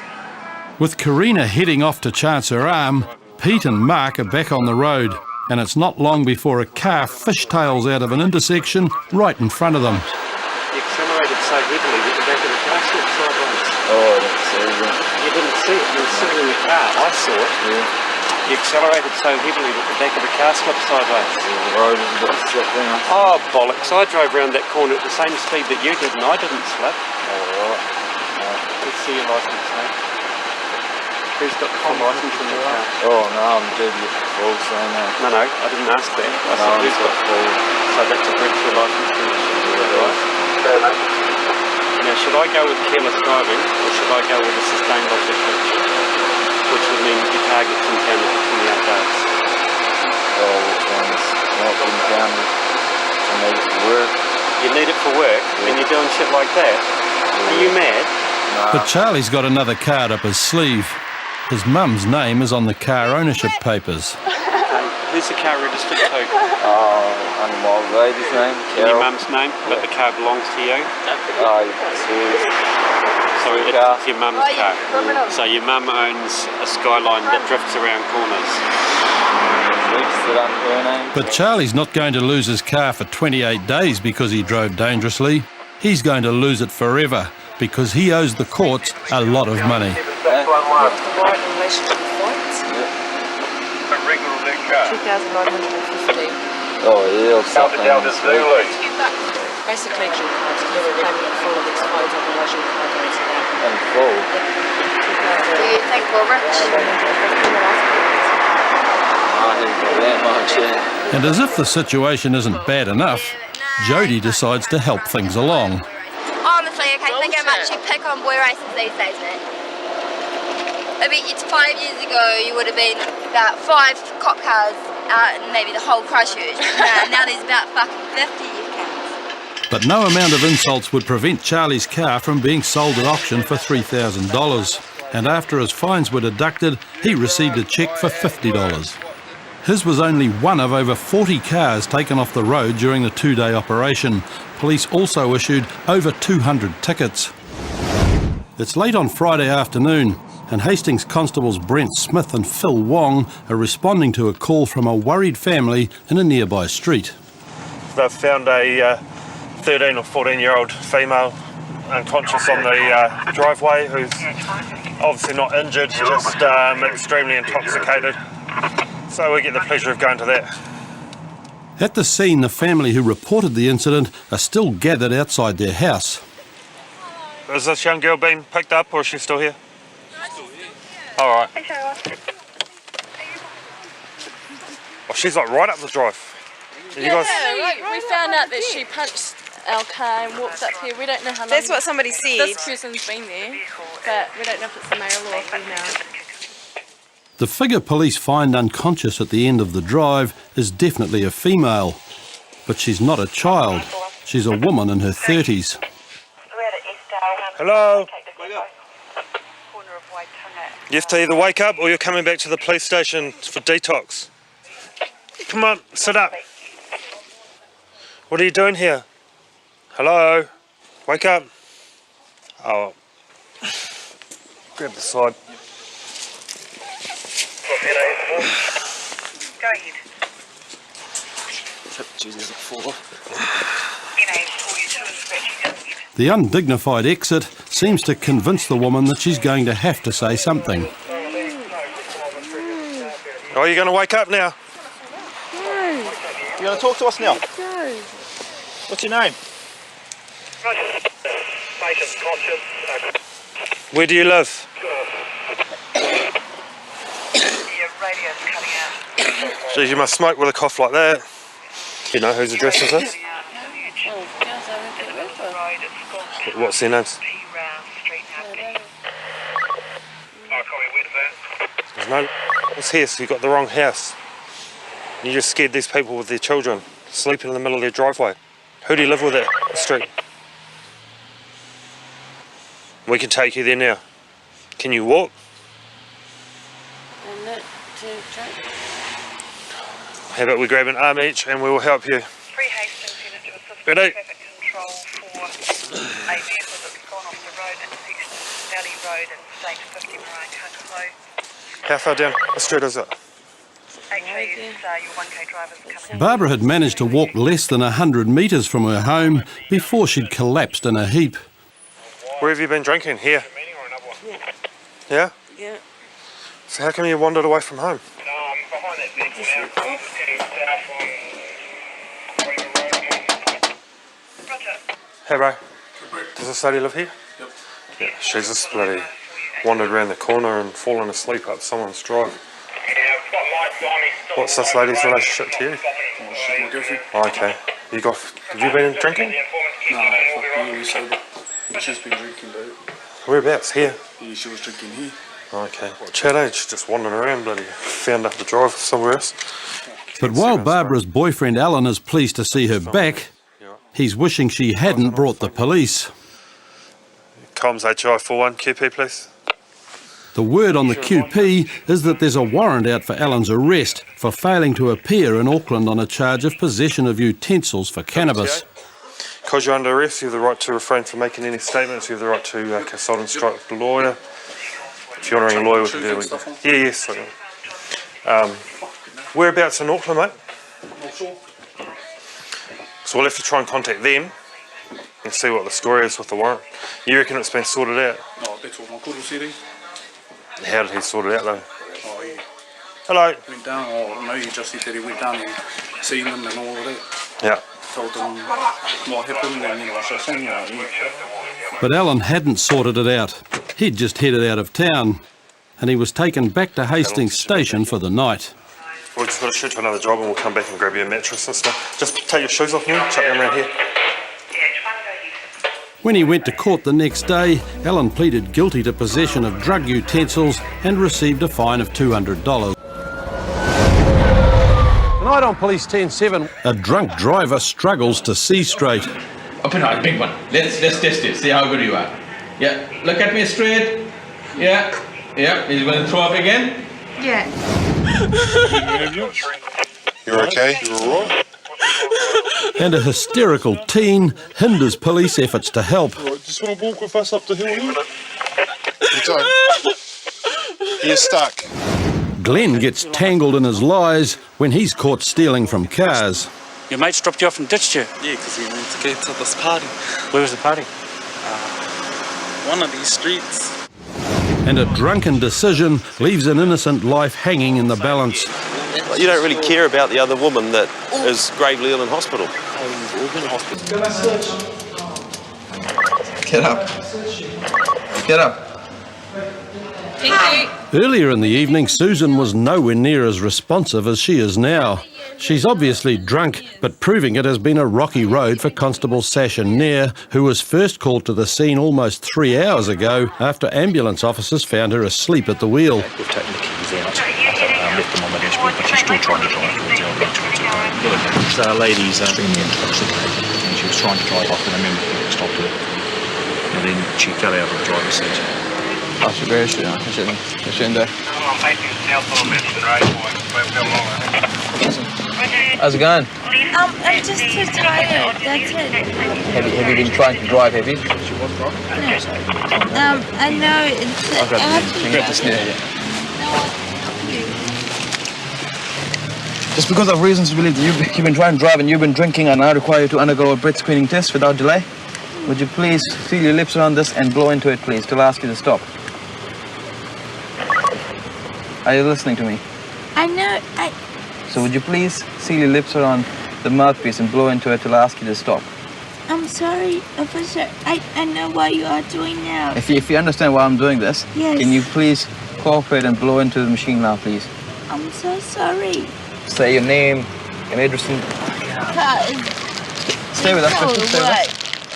With Karina heading off to chance her arm, Pete and Mark are back on the road, and it's not long before a car fishtails out of an intersection right in front of them. You accelerated so heavily that the back of the car slipped sideways. Oh, I didn't see it. You didn't see it. You were sitting in the car. I saw it. Yeah. You accelerated so heavily that the back of the car slipped sideways. The road was a bit slipped in. Oh, bollocks. I drove round that corner at the same speed that you did and I didn't slip. Oh, right. Let's see your licence, mate. Who's got the full licence in the car? Oh, no, I'm dead with the full, so no. No, I didn't ask that. I said who's got full. So that's a breach of licence condition, right? Now, should I go with careless driving or should I go with a sustained object picture? Which would mean your car gets impounded for 28 days. Oh, which one's not impounded? I need it for work. You need it for work and you're doing shit like that? Are you mad? But Charlie's got another card up his sleeve. His mum's name is on the car ownership papers. Who's the car registered to? Under my old lady's name, And your Carol. mum's name, but the car belongs to you? So it's your mum's car. So your mum owns a Skyline that drifts around corners. Registered under her name. But Charlie's not going to lose his car for 28 days because he drove dangerously. He's going to lose it forever because he owes the courts a lot of money. Oh, yeah, or something. Basically, due cards, because you're claiming in full of these fines, otherwise your car goes down. In full? Do you think we're rich? I didn't go that much, yeah. And as if the situation isn't bad enough, Jody decides to help things along. Honestly, I can't think how much you pick on boy races these days, man. I bet you 5 years ago you would have been about 5 cop cars out in maybe the whole Christchurch. Now there's about fucking 50 you can. But no amount of insults would prevent Charlie's car from being sold at auction for $3,000. And after his fines were deducted, he received a cheque for $50. His was only one of over 40 cars taken off the road during the 2-day operation. Police also issued over 200 tickets. It's late on Friday afternoon, and Hastings constables Brent Smith and Phil Wong are responding to a call from a worried family in a nearby street. They've found a 13 or 14-year-old female unconscious on the driveway who's obviously not injured, just extremely intoxicated. So we get the pleasure of going to that. At the scene, the family who reported the incident are still gathered outside their house. Is this young girl being picked up or is she still here? All right. Oh, she's like right up the drive. You guys... we found out that she punched our car and walked up here. We don't know how long. That's what somebody said. This person's been there, but we don't know if it's a male or a female. The figure police find unconscious at the end of the drive is definitely a female. But she's not a child. She's a woman in her 30s. Hello? You have to either wake up or you're coming back to the police station for detox. Come on, sit up. What are you doing here? Hello? Wake up. Oh. Grab the side. Go ahead. Jesus, at 4. The undignified exit seems to convince the woman that she's going to have to say something. Oh, you're going to wake up now? You going to talk to us now? What's your name? Where do you live? Geez, you must smoke with a cough like that. You know whose address is this? What's their names? There's no... It's here, so you got the wrong house. You just scared these people with their children, sleeping in the middle of their driveway. Who do you live with at the street? We can take you there now. Can you walk? How about we grab an arm each and we will help you. Ready? How far down the street is it? Barbara had managed to walk less than 100 metres from her home before she'd collapsed in a heap. Where have you been drinking? Here? Yeah? Yeah. So how come you wandered away from home? Hey bro, does this lady live here? Yep. Yeah, she's just bloody wandered around the corner and fallen asleep up someone's drive. What's this lady's relationship to you? Oh, she's my girlfriend. Oh, okay. Have you been drinking? No, fuck me, sober. She's been drinking, though. Whereabouts? Here? Yeah, she was drinking here. Okay. Chat age, just wandering around, bloody found up the drive somewhere else. But while Barbara's boyfriend Alan is pleased to see her back, he's wishing she hadn't brought the police. Comms HI41 QP, please. The word on the QP is that there's a warrant out for Alan's arrest for failing to appear in Auckland on a charge of possession of utensils for cannabis. Because you're under arrest, you have the right to refrain from making any statements. You have the right to consult and instruct the lawyer. If you're honouring a lawyer, we can do it. Yeah, yes. Whereabouts in Auckland, mate? So we'll have to try and contact them and see what the story is with the warrant. You reckon it's been sorted out? No, that's what my kudu said. How did he sort it out though? Oh, he Hello. went down, oh no, he just said that he went down and seen them and all of that. Yeah. Told them what happened and then I was just saying, But Alan hadn't sorted it out. He'd just headed out of town, and he was taken back to Hastings Station for the night. We've just got to shoot to another job and we'll come back and grab you a mattress and stuff. Just take your shoes off now, chuck them around here. When he went to court the next day, Alan pleaded guilty to possession of drug utensils and received a fine of $200. Tonight on Police 10-7, a drunk driver struggles to see straight. Open heart, big one. Let's test it, see how good you are. Yeah, look at me straight. Yeah. He's going to throw up again? Yeah. You're okay? You're all right? And a hysterical teen hinders police efforts to help. Just want to walk with us up the hill here? You don't. You're stuck. Glenn gets tangled in his lies when he's caught stealing from cars. Your mates dropped you off and ditched you? Yeah, because we went to go to this party. Where was the party? One of these streets. And a drunken decision leaves an innocent life hanging in the balance. You don't really care about the other woman that is gravely ill in hospital. Get up. Get up. Thank you. Earlier in the evening, Susan was nowhere near as responsive as she is now. She's obviously drunk, but proving it has been a rocky road for Constable Sasha Nair, who was first called to the scene almost 3 hours ago after ambulance officers found her asleep at the wheel. We've taken the keys out, left them on the dashboard, but she's still trying to drive towards the old towards the road. So the lady's extremely intoxicated, and she was trying to drive off, and a member of the stopped her. And then she fell out of the driver's seat. I should be, I shouldn't do. How's it going? I'm just too tired, that's it. Have you been trying to drive, have you? I know it's Grab this now. Just because of reasons to believe that you've been trying to drive and you've been drinking and I require you to undergo a breath screening test without delay. Would you please seal your lips around this and blow into it, please, till I ask you to stop? Are you listening to me? I know, So would you please seal your lips around the mouthpiece and blow into it till I ask you to stop? I'm sorry, officer. I know what you are doing now. If you understand why I'm doing this, Yes. can you please cooperate and blow into the machine now, please? I'm so sorry. Say your name, your address. Stay with us, Christian, stay with us.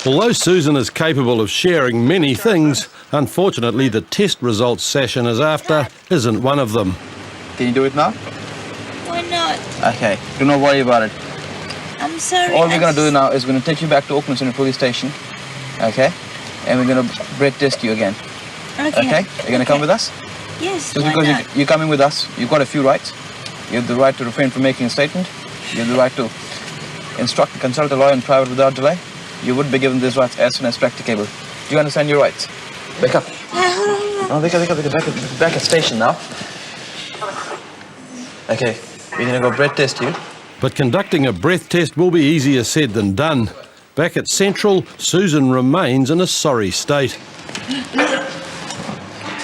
Although Susan is capable of sharing many things, unfortunately the test results Sashin is after isn't one of them. Can you do it now? Why not? Okay, do not worry about it. I'm sorry. All we're going to do now is we're going to take you back to Auckland Central Police Station, okay? And we're going to breath test you again. Okay. You're going to come with us? Yes, Just why because not? you're coming with us, you've got a few rights. You have the right to refrain from making a statement. You have the right to instruct and consult a lawyer in private without delay. You would be given these rights as soon as practicable. Do you understand your rights? Wake up. No, wake up. Back at station now. Okay, we're going to go breath test you. But conducting a breath test will be easier said than done. Back at Central, Susan remains in a sorry state.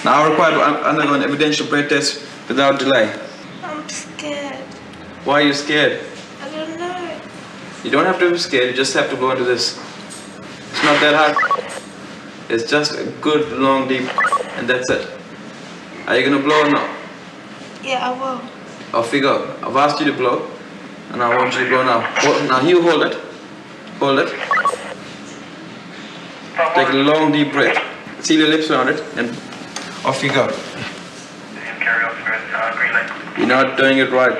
Now I require to undergo an evidential breath test without delay. I'm scared. Why are you scared? I don't know. You don't have to be scared, you just have to go into this. It's not that hard. It's just a good, long, deep, and that's it. Are you going to blow or no? Yeah, I will. Off we go. I've asked you to blow, and I want you to blow now. Now you hold it. Hold it. Take a long, deep breath. Seal your lips around it, and off you go. You're not doing it right.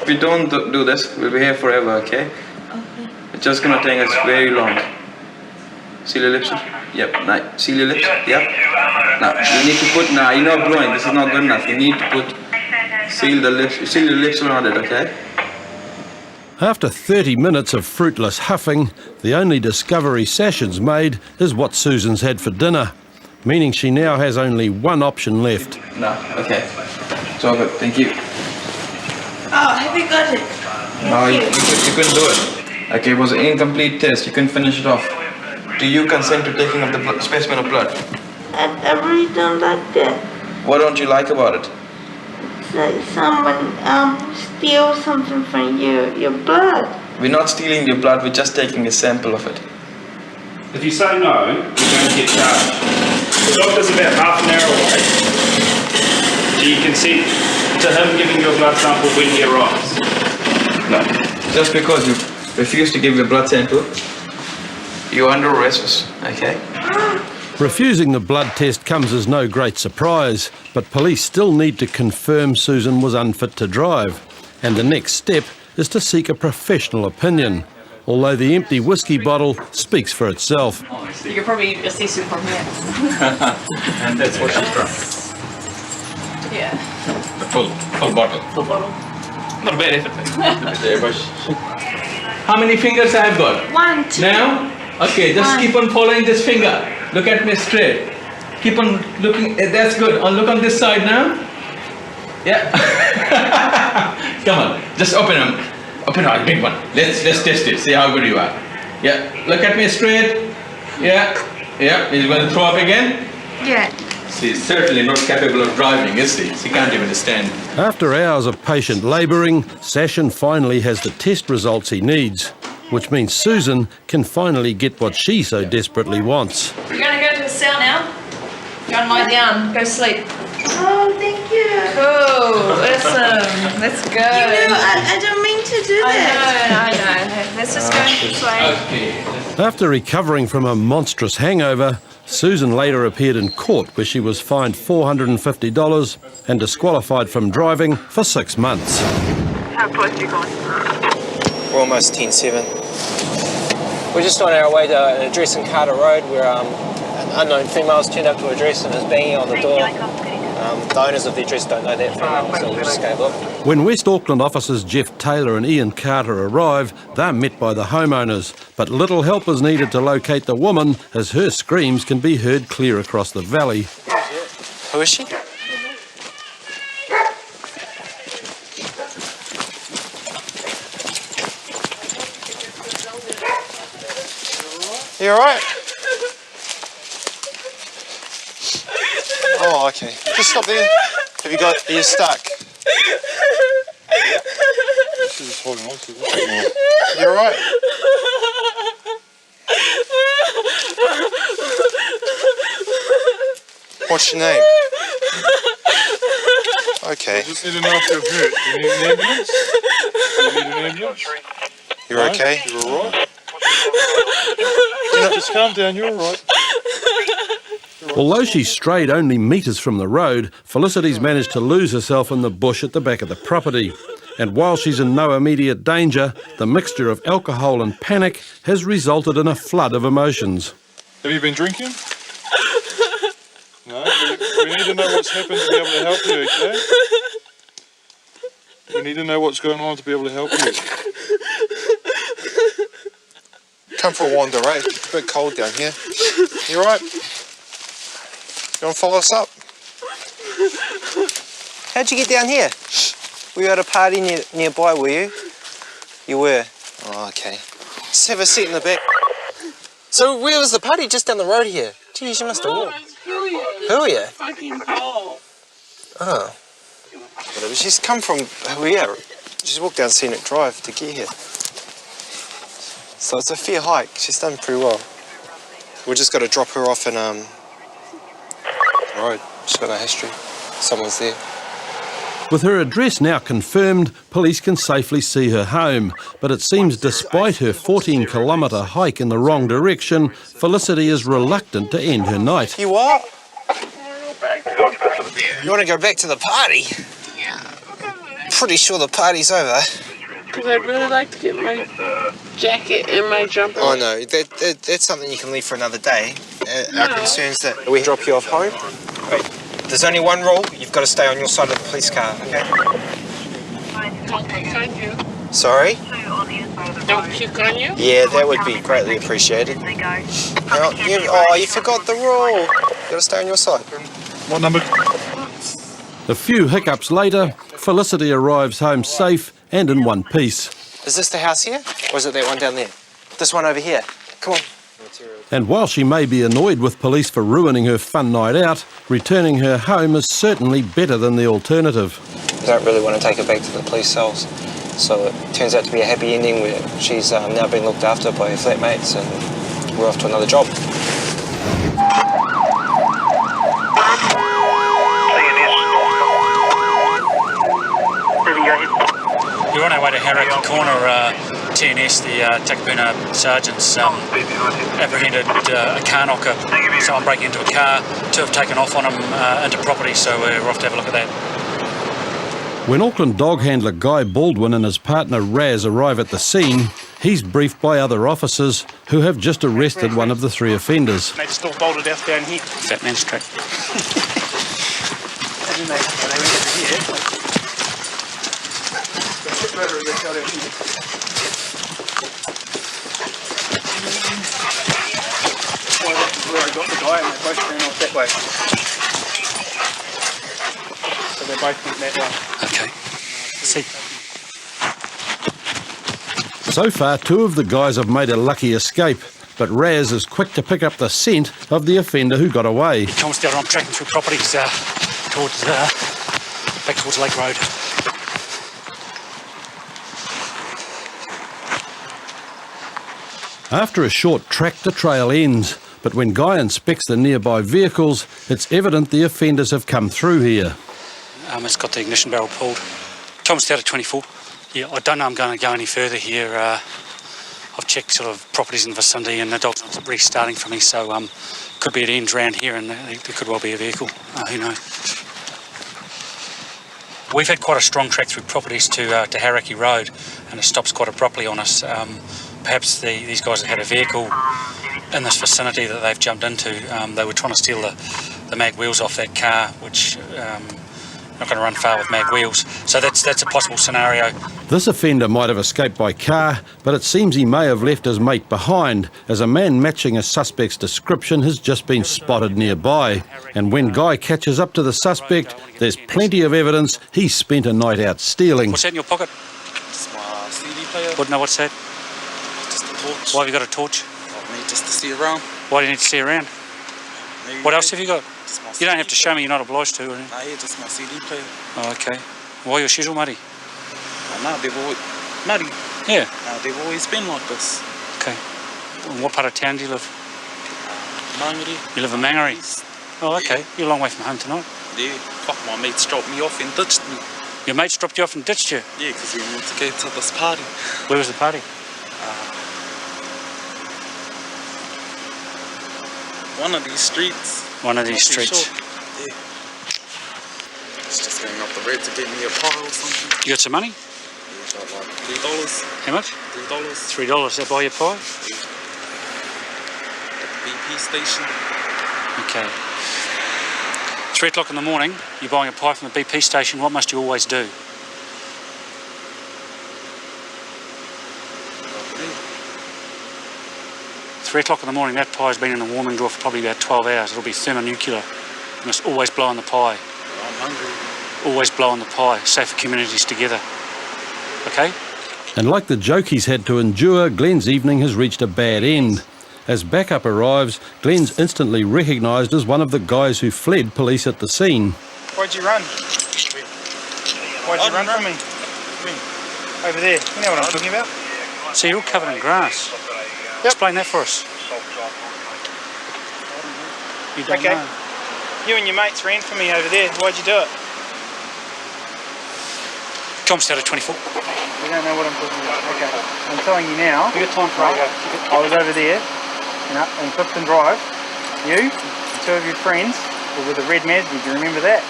If we don't do this, we'll be here forever, okay? Okay. It's just gonna take us very long. Seal your lips. Yep. Now, seal your lips. Yep. Now, you need to put. Now, you're not blowing. This is not good enough. You need to put. Seal the lips. Seal your lips around it, okay? After 30 minutes of fruitless huffing, the only discovery Sashin's made is what Susan's had for dinner, meaning she now has only one option left. No. Okay. It's all good. Thank you. Oh, have you got it? No, you couldn't do it. Okay, it was an incomplete test. You couldn't finish it off. Do you consent to taking up the specimen of blood? I really don't like that. What don't you like about it? Like someone steals something from your blood. We're not stealing your blood, we're just taking a sample of it. If you say no, you're going to get charged. The doctor's about half an hour away. Do you consent to him giving you a blood sample when he arrives? No. Just because you refuse to give your blood sample, you're under arrest, okay? Refusing the blood test comes as no great surprise, but police still need to confirm Susan was unfit to drive, and the next step is to seek a professional opinion, although the empty whiskey bottle speaks for itself. You can probably assess it from here. And that's what she's drunk. Yeah. The full bottle. Full bottle. Not a bad effort. How many fingers I have got? 1, 2. Now? Okay, just keep on following this finger. Look at me straight. Keep on looking. That's good. Look on this side now. Yeah. Come on. Just open them. Open out, big one. Let's test it. See how good you are. Yeah. Look at me straight. Yeah. Yeah. He's going to throw up again. Yeah. She's certainly not capable of driving, is she? She can't even stand. After hours of patient labouring, Sashin finally has the test results he needs, which means Susan can finally get what she so desperately wants. We're going to go to the cell now. Go and lie down. Go sleep. Oh, thank you. Cool. Awesome. Let's go. You know, I don't mean to do that. I know. Let's just go this way. After recovering from a monstrous hangover, Susan later appeared in court where she was fined $450 and disqualified from driving for 6 months. How close are you going? We're almost 10-7. We're just on our way to an address in Carter Road where an unknown female's turned up to address and is banging on the door. The owners of the address don't know that female, so we just gave up. When West Auckland officers Jeff Taylor and Ian Carter arrive, they're met by the homeowners, but little help is needed to locate the woman, as her screams can be heard clear across the valley. Who is she? You alright? Oh, okay. Just stop there. Are you stuck? She's just holding on to it. You alright? What's your name? Okay. I just need to know if you're hurt. Do you need an ambulance? Do you need an ambulance? You're okay? You're alright? Just calm down, you're alright. Although she strayed only metres from the road, Felicity's managed to lose herself in the bush at the back of the property. And while she's in no immediate danger, the mixture of alcohol and panic has resulted in a flood of emotions. Have you been drinking? No? We need to know what's happened to be able to help you, okay? We need to know what's going on to be able to help you. Come for a wander, eh? It's a bit cold down here. You alright? You want to follow us up? How'd you get down here? Were you at a party nearby, were you? You were? Oh, okay. Just have a seat in the back. So where was the party? Just down the road here? Geez, you must have walked. Who are you? Fucking Paul. Oh. Whatever. She's come from here. She's walked down Scenic Drive to get here. So it's a fair hike. She's done pretty well. We've just got to drop her off in the road. She's got no history. Someone's there. With her address now confirmed, police can safely see her home. But it seems despite her 14-kilometre hike in the wrong direction, Felicity is reluctant to end her night. You what? You want to go back to the party? Pretty sure the party's over. Because I'd really like to get my jacket and my jumper. Oh no, that's something you can leave for another day. Our concern's that we drop you off home. Wait, there's only one rule. You've got to stay on your side of the police car, okay? Don't puke on you. Sorry? Don't puke on you? Yeah, that would be greatly appreciated. You forgot the rule. You've got to stay on your side. What number? A few hiccups later, Felicity arrives home safe and in one piece. Is this the house here? Or is it that one down there? This one over here. Come on. And while she may be annoyed with police for ruining her fun night out, returning her home is certainly better than the alternative. I don't really want to take her back to the police cells. So it turns out to be a happy ending where she's now being looked after by her flatmates and we're off to another job. We're on our way to Hauraki Corner. TNS, the Takapuna sergeants, apprehended a car knocker, someone breaking into a car. Two have taken off on him into property, so we're off to have a look at that. When Auckland dog handler Guy Baldwin and his partner Raz arrive at the scene, he's briefed by other officers who have just arrested one of the three offenders. They just all bolted out down here. Fat man's track. And then they went over here. Where I got the guy and they both ran off that way. So they both went that way. Okay. See. So far, two of the guys have made a lucky escape, but Raz is quick to pick up the scent of the offender who got away. Thomas down, I'm tracking through properties towards back towards Lake Road. After a short track, the trail ends, but when Guy inspects the nearby vehicles, it's evident the offenders have come through here. It's got the ignition barrel pulled. Thomas out of 24. Yeah, I don't know I'm going to go any further here. I've checked sort of properties in the vicinity and the dog's not restarting for me, so could be at ends round here and there could well be a vehicle. Who knows? We've had quite a strong track through properties to Hauraki Road, and it stops quite abruptly on us. Perhaps these guys have had a vehicle in this vicinity that they've jumped into. They were trying to steal the mag wheels off that car, which not going to run far with mag wheels. So that's a possible scenario. This offender might have escaped by car, but it seems he may have left his mate behind, as a man matching a suspect's description has just been spotted nearby. And when Guy catches up to the suspect, there's plenty of evidence he's spent a night out stealing. What's that in your pocket? It's my CD player. Wouldn't know what's that. Just a torch. Why have you got a torch? I need just to see around. Why do you need to see around? Maybe What else have you got? Just my You don't have CD to show me, you're not obliged to. Or anything. Nah, yeah, just my CD player. Oh, okay. Why your shizzle, muddy? Oh, nah, they've always... Muddy. Yeah. Nah, they've always been like this. Okay. And what part of town do you live? Mangere. You live in Mangere? Oh, okay. Yeah. You're a long way from home tonight. Yeah, fuck, my mates dropped me off and ditched me. Your mates dropped you off and ditched you? Yeah, because we wanted to go to this party. Where was the party? One of these streets. One of these Not too streets. sure. Yeah. It's just going up the road to get me a pie or something. You got some money? Yeah, got like $3. How much? $3. $3. That buy your pie? The BP station. Okay. 3 o'clock in the morning, you're buying a pie from the BP station. What must you always do? Three o'clock in the morning, that pie's been in the warming drawer for probably about 12 hours. It'll be thermonuclear. You must always blow on the pie. I'm hungry. Always blow on the pie. Safer communities together. Okay? And like the joke he's had to endure, Glenn's evening has reached a bad end. As backup arrives, Glenn's instantly recognised as one of the guys who fled police at the scene. Why'd you run? Why'd you run from me? Over there. You know what I'm talking about? So you're all covered in grass. Explain that for us. You don't know. You and your mates ran from me over there. Why'd you do it? Tom started 24. You don't know what I'm talking about. Okay. I'm telling you now. You got time for it. I was over there in Clifton Drive. You and 2 of your friends were with a red Mazda. Do you remember that?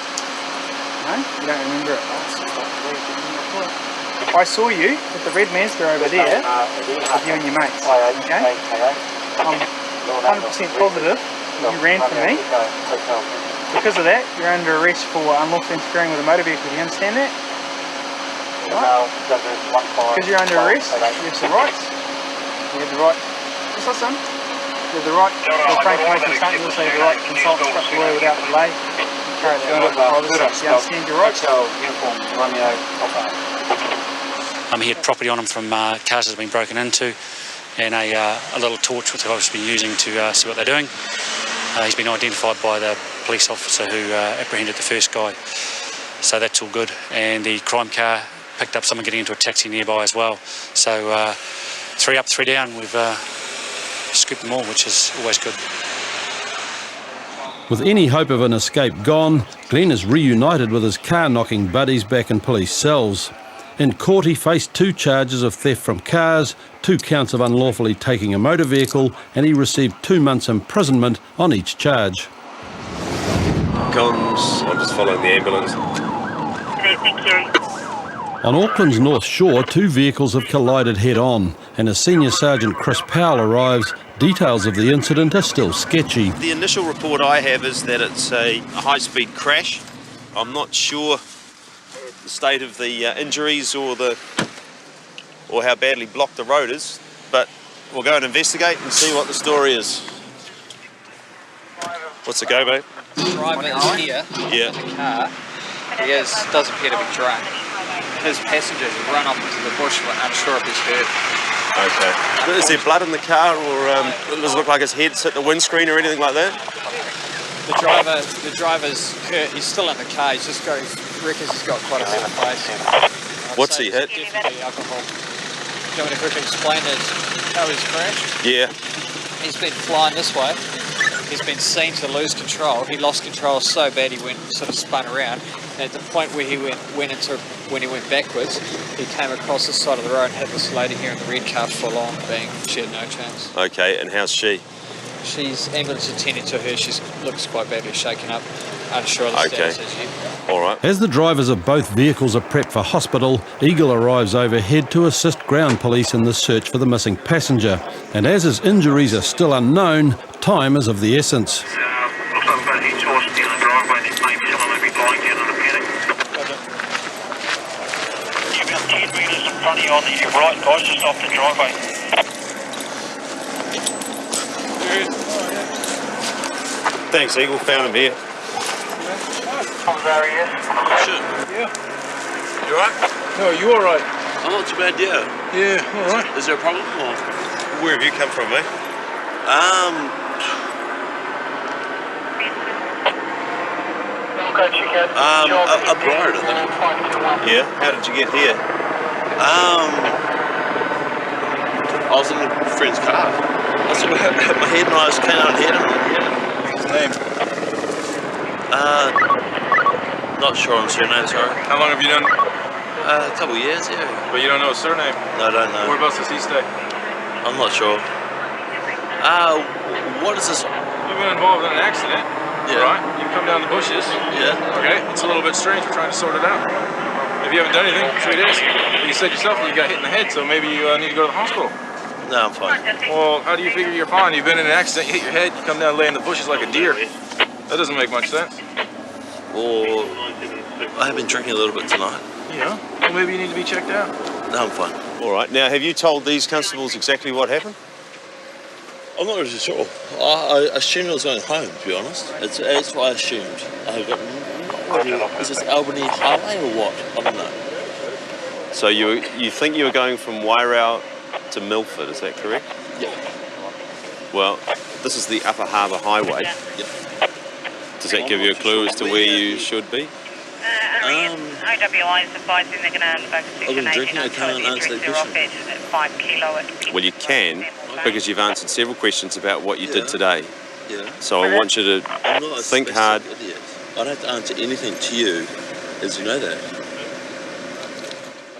No? You don't remember it. I saw you with the red Mazda over there with you and your mates. Okay? I'm 100% positive you ran from me. Because of that, you're under arrest for unlawful interfering with a motor vehicle. Do you understand that? Right? Because you're under arrest, you have some rights. You have the right. Just listen. You have the right to refrain from making statements. You also have the right to consult and instruct the lawyer without delay. You understand your rights? He had property on him from cars that have been broken into, and a little torch which they've obviously been using to see what they're doing. He's been identified by the police officer who apprehended the first guy, so that's all good. And the crime car picked up someone getting into a taxi nearby as well. So 3 up, 3 down. We've scooped them all, which is always good. With any hope of an escape gone, Glenn is reunited with his car-knocking buddies back in police cells. In court, he faced 2 charges of theft from cars, 2 counts of unlawfully taking a motor vehicle, and he received 2 months' imprisonment on each charge. Guns, I'm just following the ambulance. On Auckland's North Shore, 2 vehicles have collided head-on, and as Senior Sergeant Chris Powell arrives, details of the incident are still sketchy. The initial report I have is that it's a high-speed crash. I'm not sure the state of the injuries or how badly blocked the road is, but we'll go and investigate and see what the story is. What's the go, mate? The driver is here Yeah. in the car. He does appear to be drunk. His passengers have run off into the bush, but unsure if he's hurt. Okay. Is there blood in the car, or does it look like his head's hit the windscreen or anything like that? The driver's hurt. He's still in the car. He reckons he's got quite a bit of face. What's he hit? Definitely alcohol. Do you want me to quickly explain how he's crashed? Yeah. He's been flying this way. He's been seen to lose control. He lost control so bad he sort of spun around. And at the point where he when he went backwards, he came across the side of the road and hit this lady here in the red car full on, she had no chance. Okay, and how's she? She's ambulance attending to her. She looks quite badly shaken up. Unsure of the status as yet. All right. As the drivers of both vehicles are prepped for hospital, Eagle arrives overhead to assist ground police in the search for the missing passenger. And as his injuries are still unknown, time is of the essence. Looks like we've got a huge horse continue on your right, guys, just off the driveway. Thanks, Eagle. Found him here. Shit. Yeah. You alright? No, you alright? I'm not too bad, yeah. Yeah, alright. Is there a problem? Or? Where have you come from, mate? Up Briar, I think. Yeah. How did you get here? I was in a friend's car. I sort of hit my head and I just came out and hit him. What's his name? Not sure on surname, sorry. How long have you done? A couple of years, yeah. But you don't know his surname? No, I don't know. Whereabouts does he stay? I'm not sure. What is this? You've been involved in an accident. Yeah. Right? You come down the bushes. Yeah. Okay? It's a little bit strange. We're trying to sort it out. If you haven't done anything, 3 days. You said yourself that you got hit in the head, so maybe you need to go to the hospital. No, I'm fine. Well, how do you figure you're fine? You've been in an accident, you hit your head, you come down and lay in the bushes like a deer. That doesn't make much sense. Or I have been drinking a little bit tonight. Yeah. Well, maybe you need to be checked out. No, I'm fine. All right. Now, have you told these constables exactly what happened? I'm not really sure. I assumed I was going home, to be honest. That's what I assumed. I got is this Albany Highway or what? I don't know. So you think you were going from Wairau to Milford, is that correct? Yeah. Well, this is the Upper Harbour Highway. Yeah. Does that give you a clue as to where you should be? OWI is advising they're going to invoke I've been drinking, I can't answer that question. 5 kilo at Well, you can, because you've answered several questions about what you did today. Yeah. So I want you to I'm not a think hard. idiot. I don't have to answer anything to you, as you know that.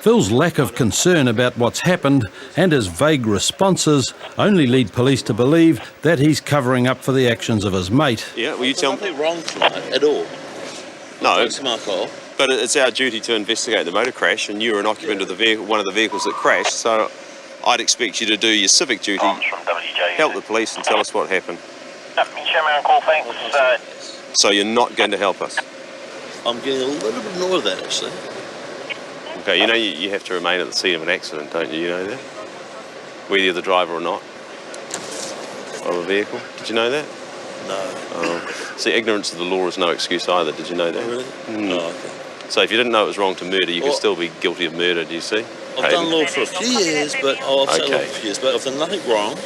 Phil's lack of concern about what's happened and his vague responses only lead police to believe that he's covering up for the actions of his mate. Yeah, will you tell me? Nothing wrong tonight at all. No, Don't smell alcohol. but it's our duty to investigate the motor crash, and you were an occupant of the vehicle, one of the vehicles that crashed, so I'd expect you to do your civic duty, help the police and tell us what happened. So you're not going to help us? I'm getting a little bit annoyed with that, actually. Okay, you know you have to remain at the scene of an accident, don't you? You know that? Whether you're the driver or not of a vehicle. Did you know that? No. See, ignorance of the law is no excuse either. Did you know that? Oh, really? Oh, okay. So if you didn't know it was wrong to murder, you could still be guilty of murder, do you see? I've done law for a few years, but I've done nothing wrong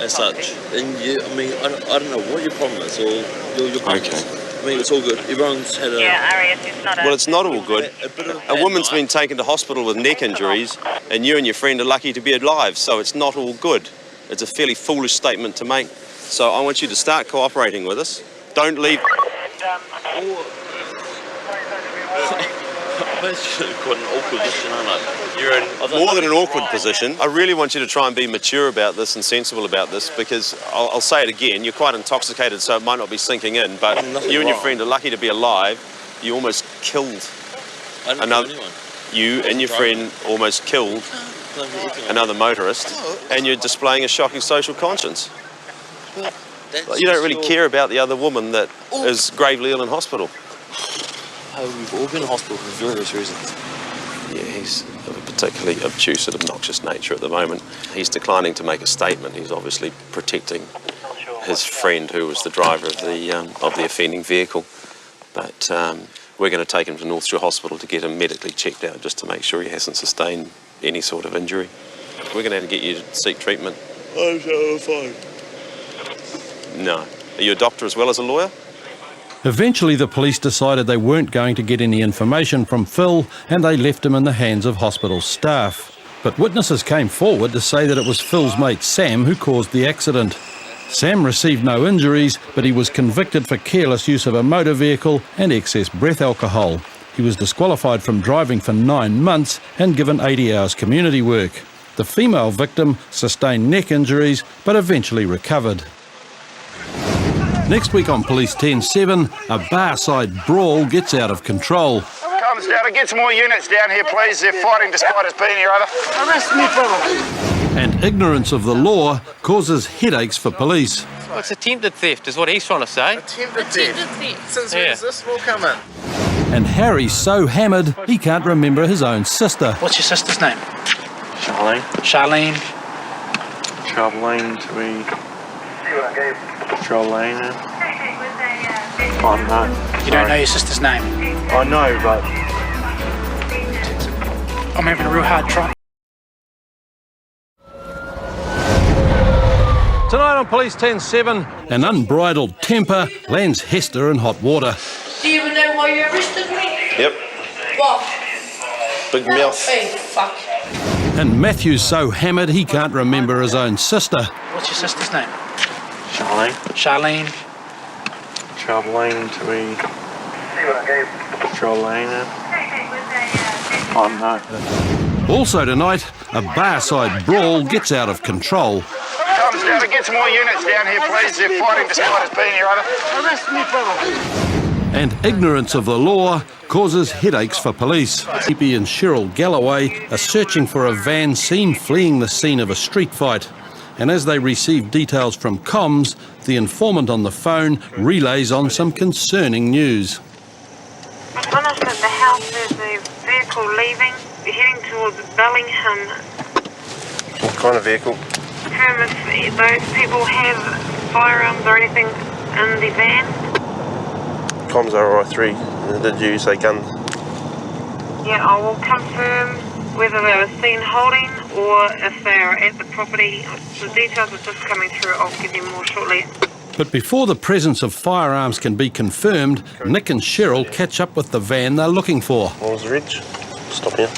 as such. And you, I mean, I don't know what your problem is or your problem is. I mean, it's all good. Everyone's had a... Well, it's not all good. A woman's been taken to hospital with neck injuries, and you and your friend are lucky to be alive, so it's not all good. It's a fairly foolish statement to make. So I want you to start cooperating with us. Don't leave... I'm actually quite an awkward position, aren't I? You're in more than an awkward position. I really want you to try and be mature about this and sensible about this, because I'll say it again, you're quite intoxicated, so it might not be sinking in, but you and your friend are lucky to be alive. You almost killed another... You and your friend almost killed another motorist, and you're displaying a shocking social conscience. You don't really care about the other woman that is gravely ill in hospital. We've all been in hospital for various reasons. Yeah, he's of a particularly obtuse and obnoxious nature at the moment. He's declining to make a statement. He's obviously protecting his friend who was the driver of the offending vehicle. But we're going to take him to North Shore Hospital to get him medically checked out just to make sure he hasn't sustained any sort of injury. We're going to have to get you to seek treatment. I'm so fine. No. Are you a doctor as well as a lawyer? Eventually the police decided they weren't going to get any information from Phil and they left him in the hands of hospital staff. But witnesses came forward to say that it was Phil's mate Sam who caused the accident. Sam received no injuries, but he was convicted for careless use of a motor vehicle and excess breath alcohol. He was disqualified from driving for 9 months and given 80 hours community work. The female victim sustained neck injuries but eventually recovered. Next week on Police 10-7, a barside brawl gets out of control. Comes down, get some more units down here, please. They're fighting despite us being here, over. Arrest me, brother. And ignorance of the law causes headaches for police. Well, it's attempted theft, is what he's trying to say. Attempted theft. Since when does this will come in? And Harry's so hammered he can't remember his own sister. What's your sister's name? Charlene. Charlene. Charlene to be... Charlene. I don't know. You don't know your sister's name? I know, but... I'm having a real hard time. Tonight on Police 10-7, an unbridled temper lands Hester in hot water. Do you even know why you arrested me? Yep. What? Big mouth. Hey, fuck. And Matthew's so hammered he can't remember his own sister. What's your sister's name? Charlene. Charlene. Charlene to be... Charlene. I don't know. Also tonight, a barside brawl gets out of control. Comes down and get some more units down here, please. They're fighting despite us being here, either. Arrest me, brother. And ignorance of the law causes headaches for police. Tippy and Cheryl Galloway are searching for a van seen fleeing the scene of a street fight. And as they receive details from comms, the informant on the phone relays on some concerning news. Management, the house, there's a vehicle leaving, heading towards Bellingham. What kind of vehicle? Confirm if those people have firearms or anything in the van. Comms RI3. Did you say guns? Yeah, I will confirm whether they were seen holding or if they are at the property. The details are just coming through. I'll give you more shortly. But before the presence of firearms can be confirmed, Nick and Cheryl catch up with the van they're looking for. What was the reg? Stop here.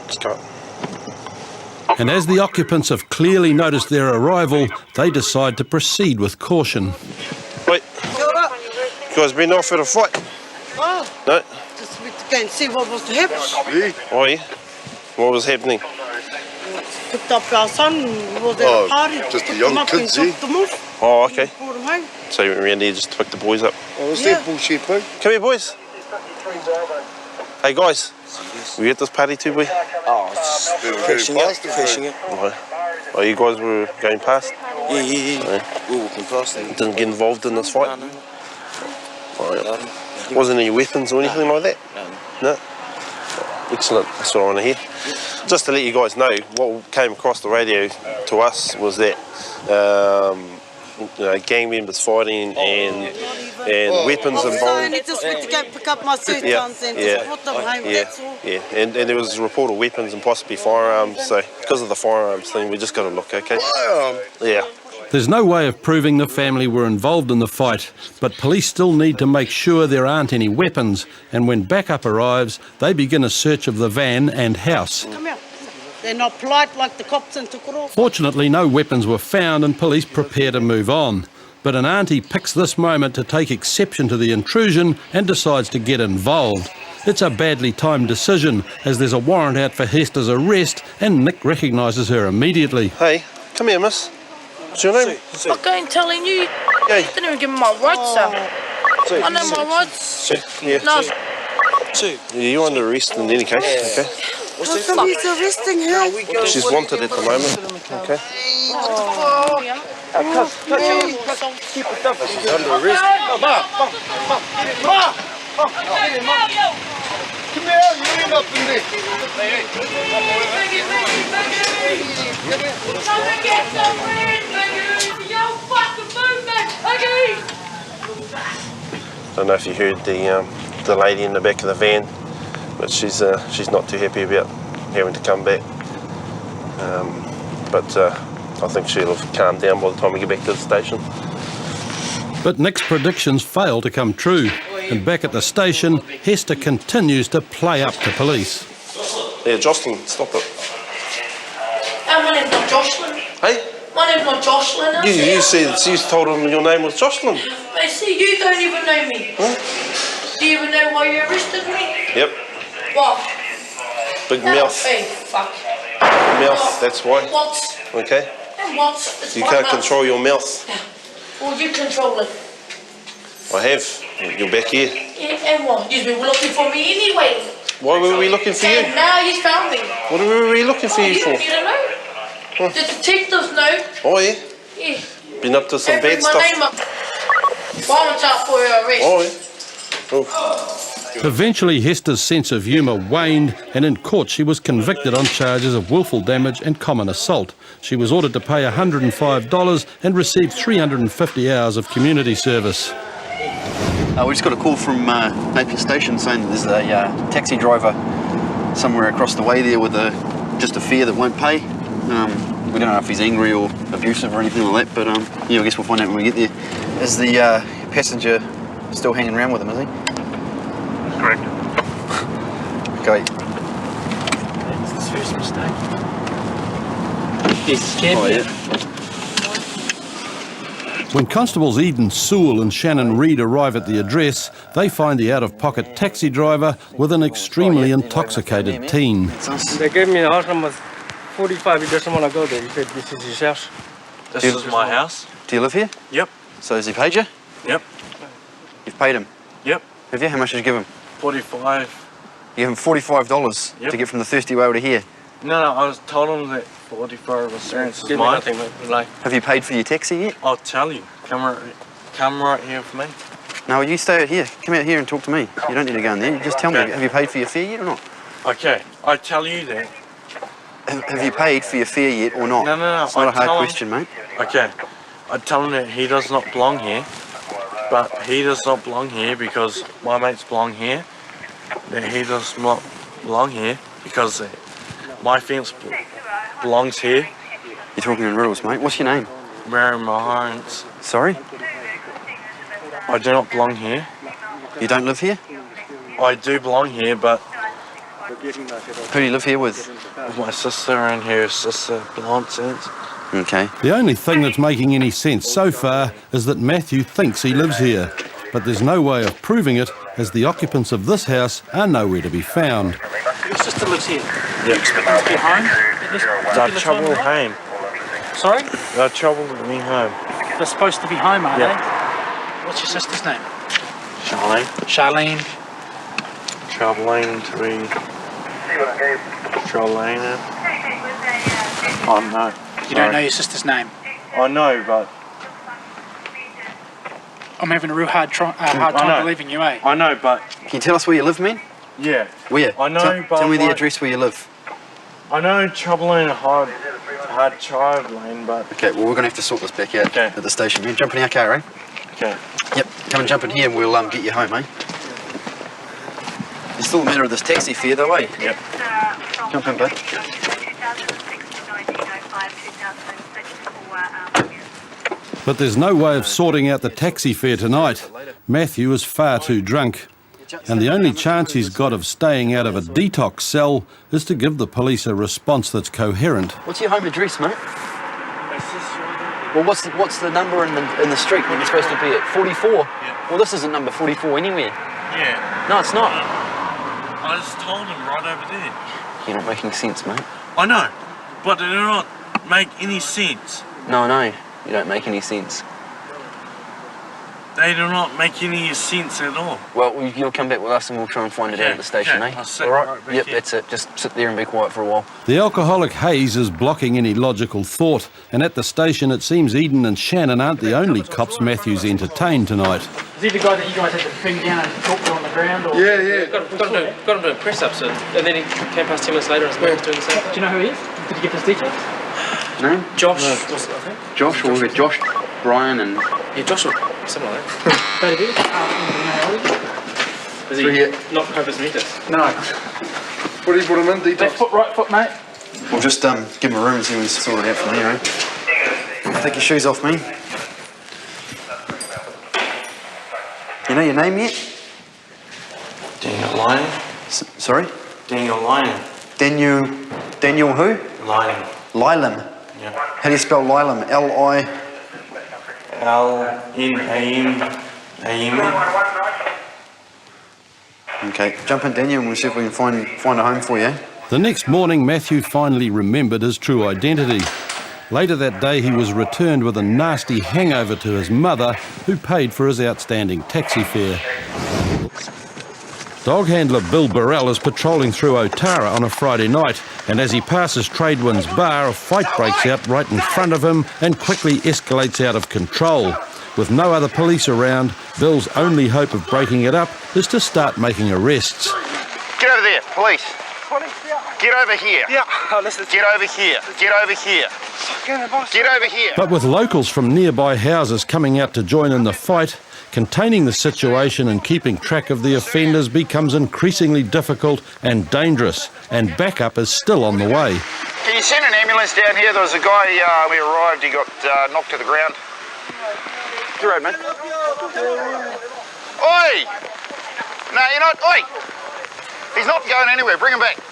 Let's go. And as the occupants have clearly noticed their arrival, they decide to proceed with caution. Wait. You guys been off at a fight? Oh, No? just to go and see what was happening. Oh yeah? What was happening? Picked up our son, was at a party. just the picked young him up kids, and took them off. Oh, okay. Brought him home. So you went around there just to pick the boys up? Oh, what's that bullshit, bro? Come here, boys. Hey, guys. We at this party too, boy? Oh, it's crashing it. Oh, you guys were going past? Yeah. We were walking past and... Didn't get involved in this fight? No. Oh, yeah. Wasn't any weapons or anything like that? No? Excellent, that's what I want to hear. Just to let you guys know, what came across the radio to us was that gang members fighting and weapons So I involved. just went to go pick up my suit and just put them home, that's all. Yeah, and there was a report of weapons and possibly firearms, so because of the firearms thing, we just got to look, okay? Yeah. There's no way of proving the family were involved in the fight, but police still need to make sure there aren't any weapons, and when backup arrives, they begin a search of the van and house. Come here. They're not polite like the cops and took it off. Fortunately, no weapons were found and police prepare to move on. But an auntie picks this moment to take exception to the intrusion and decides to get involved. It's a badly timed decision, as there's a warrant out for Hester's arrest and Nick recognises her immediately. Hey, come here, miss. What's your name? I'm telling you. I didn't even give me my rights, sir. I know my rights. Yeah. No. Yeah, you're under arrest in any case, okay? How come he's arresting her? She's wanted at the moment, okay? She's under arrest. Come here, you ain't up in there. Don't know if you heard the lady in the back of the van, but she's not too happy about having to come back. But I think she'll have calmed down by the time we get back to the station. But Nick's predictions fail to come true, and back at the station, Hester continues to play up to police. Yeah, Jocelyn, stop it. My name's not Jocelyn. Hey? My name's not Jocelyn. You told him your name was Jocelyn. I see, you don't even know me. Do you even know why you arrested me? Yep. What? Big No, mouth. Hey, fuck. Mouth, that's why. What? Okay? And what? It's You my can't mouth. control your mouth. Well, you control it. I have. You're back here. Yeah, and what? You've been looking for me anyway. Why were we looking for you? And now you found me. What were we looking for you for? You don't know. The detectives know. Oh, yeah? Yeah. Been up to some They bad bring my stuff? name up. Warrants out for your arrest. Oh, yeah. Oh. Eventually, Hester's sense of humour waned, and in court she was convicted on charges of willful damage and common assault. She was ordered to pay $105 and received 350 hours of community service. We just got a call from Napier Station saying that there's a taxi driver somewhere across the way there with just a fare that won't pay. We don't know if he's angry or abusive or anything like that, but yeah, I guess we'll find out when we get there. Is the passenger still hanging around with him, is he? Correct. Okay. It's his first mistake. He's scared. Oh, yeah. When Constables Eden Sewell and Shannon Reid arrive at the address, they find the out-of-pocket taxi driver with an extremely intoxicated teen. They gave me a house number 45. He doesn't want to go there. He said, this is his house. This is my house. Do you live here? Yep. So has he paid you? Yep. You've paid him? Yep. Have you? How much did you give him? 45. You give him $45 Yep. to get from the Thirsty Way to here? No, I was told him that 45 insurance is mine. Have you paid for your taxi yet? I'll tell you. Come right here with me. No, you stay out here. Come out here and talk to me. You don't need to go in there. You just tell me, have you paid for your fare yet or not? Okay, I tell you that. Have you paid for your fare yet or not? No. It's not a hard question, mate. Okay, I tell him that he does not belong here, but he does not belong here because my mates belong here. That he does not belong here because my fence belongs here. You're talking in riddles, mate. What's your name? Mary Mahorns. Sorry? I do not belong here. You don't live here? I do belong here, but who do you live here with? With my sister and her sister, nonsense. Okay. The only thing that's making any sense so far is that Matthew thinks he lives here, but there's no way of proving it as the occupants of this house are nowhere to be found. Your sister lives here. Yeah. You expect them to be home at this They're trouble home. Sorry? They're trouble with me home. They're supposed to be home, are Yeah. they? What's your sister's name? Charlene. Charlene. Charlene to be... Charlene. Oh, no. You don't know your sister's name? I know, but... I'm having a real hard time believing you, eh? I know, but... Can you tell us where you live, man? Yeah. Where? I know, but... Tell me the like, address where you live. I know Trouble Lane, hard child lane, but... Okay, well, we're going to have to sort this back out at the station, man. Jump in our car, eh? Okay. Yep, come and jump in here and we'll get you home, eh? It's still a matter of this taxi fare, though, eh? Yep. Jump in, bud. But there's no way of sorting out the taxi fare tonight. Matthew is far too drunk, and the only chance he's got of staying out of a detox cell is to give the police a response that's coherent. What's your home address, mate? Well, what's the number in the street when you're supposed to be at? 44? Yeah. Well, this isn't number 44 anywhere. Yeah. No, it's not. I just told him right over there. You're not making sense, mate. I know, but they do not make any sense. No, you don't make any sense. They do not make any sense at all. Well, you'll come back with us and we'll try and find it out at the station, eh? All right? Yep, that's it. Just sit there and be quiet for a while. The alcoholic haze is blocking any logical thought, and at the station it seems Eden and Shannon aren't the only cops Matthew's entertained tonight. Is he the guy that you guys had to bring down and talk to on the ground? Or? Yeah. Got him doing press-ups, and then he came past 10 minutes later and was doing the same. Do you know who he is? Did you get his details? No? Josh. No. I think. Josh, or we've got Josh, Brian and... Yeah, Josh or something like that. Is he not Copus Metis? No. What do you put him in? Detox? Left foot, right foot, mate. We'll just give him a room and see when we sort it out from there, eh? Take your shoes off, mate. You know your name yet? Daniel Lyon. Sorry? Daniel Lyon. Daniel who? Lyon. Lylam. Yeah. How do you spell Lylam? L-I... L-N-A-M-A-M. Okay, jump in, Daniel, and we'll see if we can find a home for you. The next morning, Matthew finally remembered his true identity. Later that day, he was returned with a nasty hangover to his mother, who paid for his outstanding taxi fare. Dog handler Bill Burrell is patrolling through Otara on a Friday night, and as he passes Tradewinds Bar, a fight breaks out right in front of him and quickly escalates out of control. With no other police around, Bill's only hope of breaking it up is to start making arrests. Get over there, police. Get over here. Yeah. Get over here. Get over here. Get over here. But with locals from nearby houses coming out to join in the fight, containing the situation and keeping track of the offenders becomes increasingly difficult and dangerous, and backup is still on the way. Can you send an ambulance down here? There was a guy, we arrived, he got knocked to the ground. Get road, man. Oi! No, you're not. Oi! He's not going anywhere. Bring him back.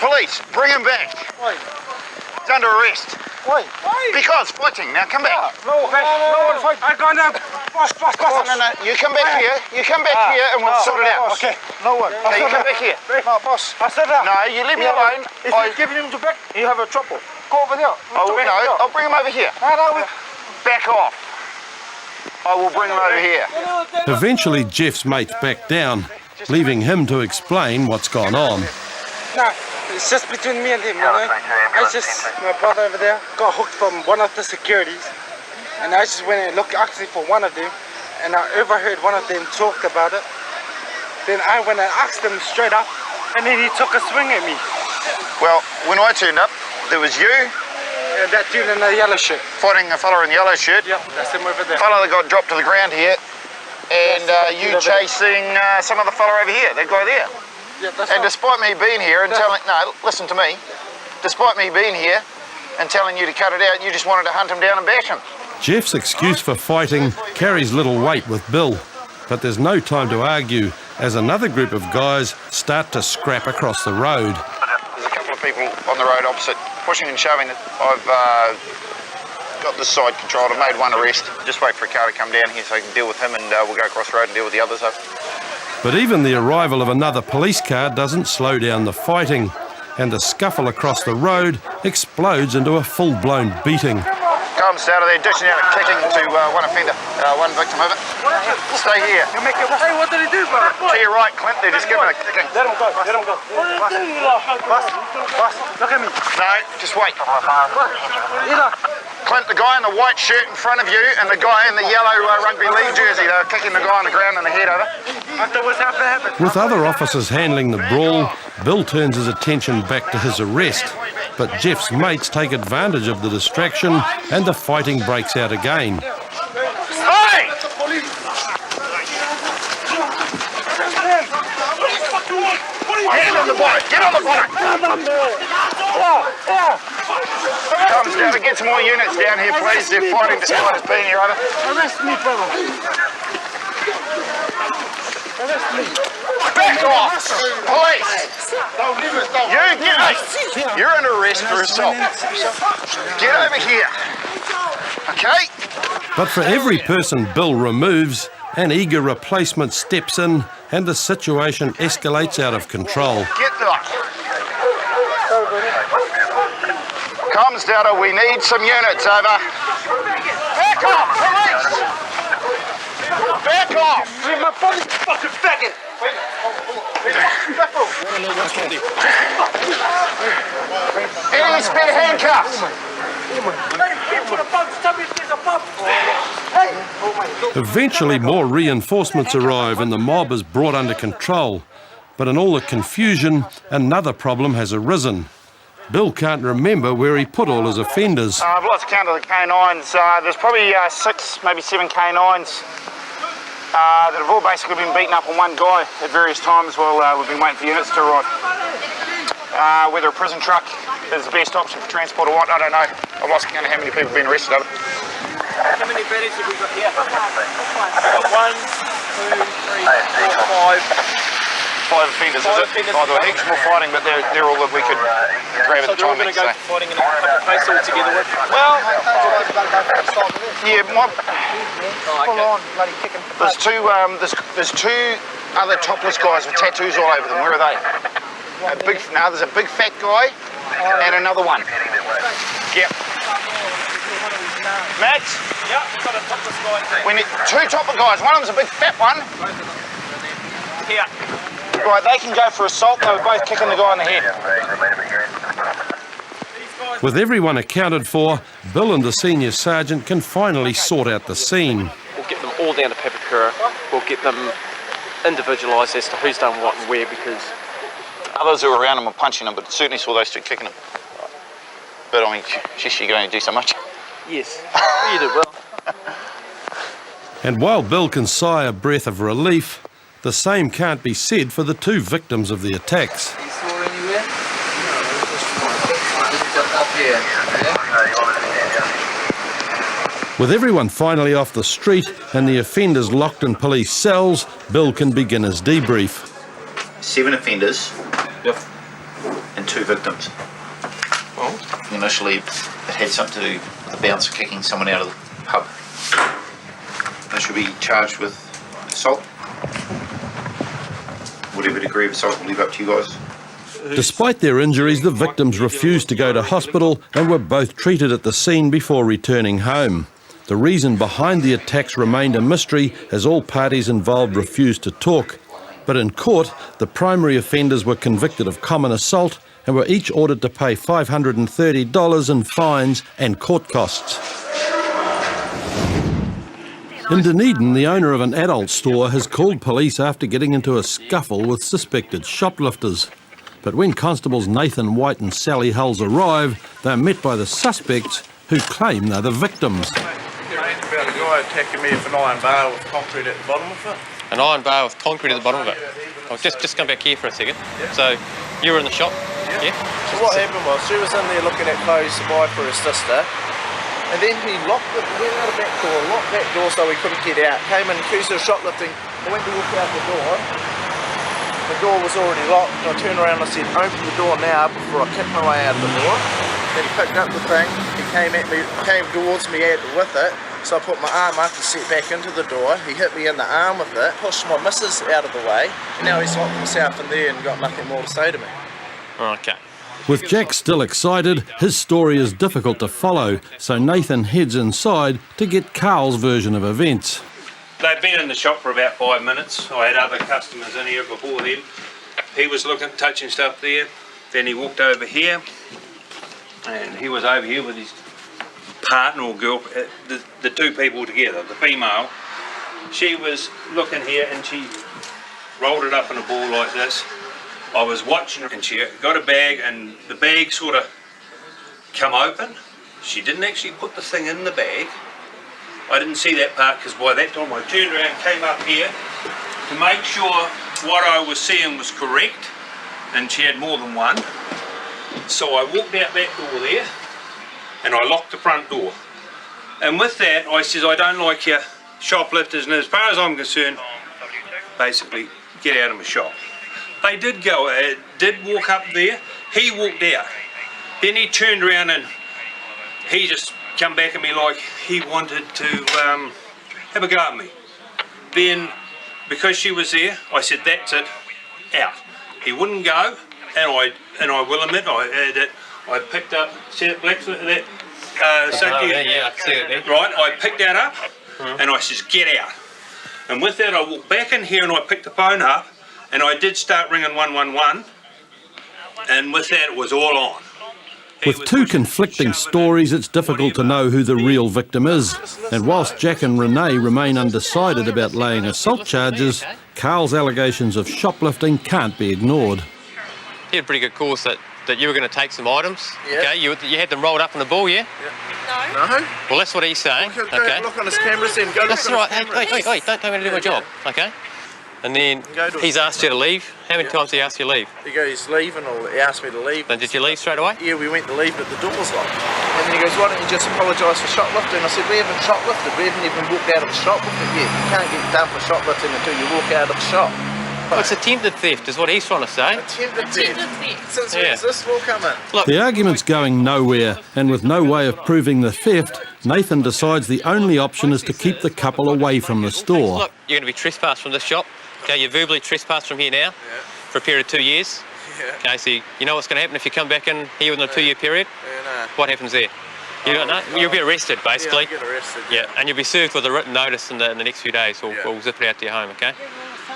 Police, bring him back. He's under arrest. Why? Because fighting. Now come back. No one fight. I got now. Boss. No. You come back here. You come back here and we'll sort it out. Okay. No one. Okay, you come back here. No, boss. I said that. No, you leave me alone. If you give him to back, you have a trouble. Go over there. I'll bring him over here. Back off. I will bring him over here. Eventually, Jeff's mates back down, leaving him to explain what's gone on. No, it's just between me and him, you know. My brother over there got hooked from one of the securities, and I just went and looked actually for one of them, and I overheard one of them talk about it. Then I went and asked him straight up, and then he took a swing at me. Well, when I turned up, there was you. And that dude in the yellow shirt. Fighting a fella in the yellow shirt. Yep, that's him over there. Fella that got dropped to the ground here, and you chasing some other fella over here, that guy there. And despite me being here and listen to me, despite me being here and telling you to cut it out, you just wanted to hunt him down and bash him. Jeff's excuse for fighting carries little weight with Bill, but there's no time to argue as another group of guys start to scrap across the road. There's a couple of people on the road opposite, pushing and shoving. I've got this side controlled. I've made one arrest. Just wait for a car to come down here so I can deal with him, and we'll go across the road and deal with the others up. But even the arrival of another police car doesn't slow down the fighting, and the scuffle across the road explodes into a full-blown beating. Comes out of there, dishing out a kicking to one offender, one victim of it. Stay here. Hey, what did he do, bro? To your right, Clint, they're just giving a kicking. Let him go. Boss, look at me. No, just wait. Clint, the guy in the white shirt in front of you and the guy in the yellow rugby league jersey, they're kicking the guy on the ground in the head over. With other officers handling the brawl, Bill turns his attention back to his arrest, but Jeff's mates take advantage of the distraction and the fighting breaks out again. Hey! Hand on the bonnet, get on the bonnet! Comes down to get some more units down here, please. They're fighting despite us being here, over. Arrest me, brother. Arrest me. Back off! Police! You're under arrest for assault. Get over here. Okay? But for every person Bill removes, an eager replacement steps in and the situation escalates out of control. Get that. Comms data, we need some units, over. Back off, police! Back off! Leave my body fucking faggot! Any spare handcuffs? Eventually more reinforcements arrive and the mob is brought under control. But in all the confusion, another problem has arisen. Bill can't remember where he put all his offenders. I've lost count of the canines. There's probably 6, maybe 7 canines that have all basically been beaten up on one guy at various times while we've been waiting for units to arrive. Whether a prison truck is the best option for transport or what, I don't know. I've lost count of how many people have been arrested of it. How many baddies have we got here? We've got 1, 2, 3, 4, 5. 5 offenders, is it? Oh, there were heaps more fighting, but they're all that we could grab at the time. So they're all going to go fighting in a couple of places all together with? Well, yeah, there's two other topless guys with tattoos all over them. Where are they? There's a big fat guy and another one. Yep. Max? Yep, we've got a topless guy. We need 2 topless guys. One of them's a big fat one. Here. Right, they can go for assault. They were both kicking the guy in the head. These guys With everyone accounted for, Bill and the senior sergeant can finally sort out the scene. We'll get them all down to Papakura. We'll get them individualised as to who's done what and where, because Others who were around him were punching him, but certainly saw those two kicking him. But I mean, you can only do so much. yes, you did well. And while Bill can sigh a breath of relief, the same can't be said for the two victims of the attacks. You saw anywhere? No, just up here. With everyone finally off the street and the offenders locked in police cells, Bill can begin his debrief. 7 offenders. Yep. And 2 victims. Well, initially it had something to do with the bouncer kicking someone out of the pub. They should be charged with assault. Whatever degree of assault will leave up to you guys. Despite their injuries, the victims refused to go to hospital and were both treated at the scene before returning home. The reason behind the attacks remained a mystery, as all parties involved refused to talk. But in court, the primary offenders were convicted of common assault and were each ordered to pay $530 in fines and court costs. In Dunedin, the owner of an adult store has called police after getting into a scuffle with suspected shoplifters. But when constables Nathan White and Sally Hulls arrive, they're met by the suspects who claim they're the victims. About a guy attacking me with an iron bar with concrete at the bottom of it. An iron bar with concrete at the bottom of it. I'll just come back here for a second. So, you were in the shop? Yeah. So what happened was, she was in there looking at clothes to buy for her sister, and then he locked it, went out the back door, locked that door so we couldn't get out, came in accused her of shoplifting. I went to walk out the door was already locked, and I turned around and I said, open the door now before I kick my way out of the door. Then he picked up the thing, he came towards me with it, so I put my arm up to set back into the door. He hit me in the arm with it, pushed my missus out of the way, and now he's locked himself in there and got nothing more to say to me. Okay. With Jack still excited, his story is difficult to follow, so Nathan heads inside to get Carl's version of events. They'd been in the shop for about 5 minutes. I had other customers in here before them. He was touching stuff there. Then he walked over here, and he was over here with his partner or girl, the 2 people together, the female. She was looking here and she rolled it up in a ball like this. I was watching her and she got a bag and the bag sort of come open. She didn't actually put the thing in the bag. I didn't see that part because by that time I turned around and came up here to make sure what I was seeing was correct, and she had more than one. So I walked out that door there and I locked the front door. And with that I says, I don't like your shoplifters, and as far as I'm concerned, basically get out of my shop. They did walk up there. He walked out. Then he turned around and he just come back at me like he wanted to have a go at me. Then, because she was there, I said, that's it, out. He wouldn't go, and I will admit, I picked up, see that black, that safety? Yeah, I see it there. Right, I picked that up, and I says, get out. And with that, I walked back in here and I picked the phone up, and I did start ringing 111, and with that, it was all on. With 2 conflicting stories, it's difficult to know who the real victim is. And whilst Jack and Renee remain undecided about laying assault charges, Carl's allegations of shoplifting can't be ignored. He had a pretty good cause that you were going to take some items. Yeah. Okay, you had them rolled up in the ball, yeah? No. Well, that's what he's saying. Go look on his cameras then. Go that's look right. on his cameras. Hey, don't tell me to do my job, okay? And then he's asked you to leave. How many times did he ask you to leave? He goes, leaving, or he asked me to leave. Then did you leave straight away? Yeah, we went to leave, but the door was locked. And then he goes, why don't you just apologise for shoplifting? I said, we haven't shoplifted. We haven't even walked out of the shop with it yet. You can't get done for shoplifting until you walk out of the shop. Well, it's attempted theft is what he's trying to say. Attempted theft. Since when does this all come in? Look, the argument's going nowhere, and with no way of proving the theft, Nathan decides the only option is to keep the couple away from the store. Look, you're going to be trespassed from this shop. Okay, you're verbally trespassed from here now for a period of 2 years. Yeah. Okay, so you know what's going to happen if you come back in here within a 2-year period? Yeah, no. What happens there? You don't know? You'll be arrested, basically. Yeah, I'll get arrested. Yeah, and you'll be served with a written notice in the next few days. We'll zip it out to your home, okay?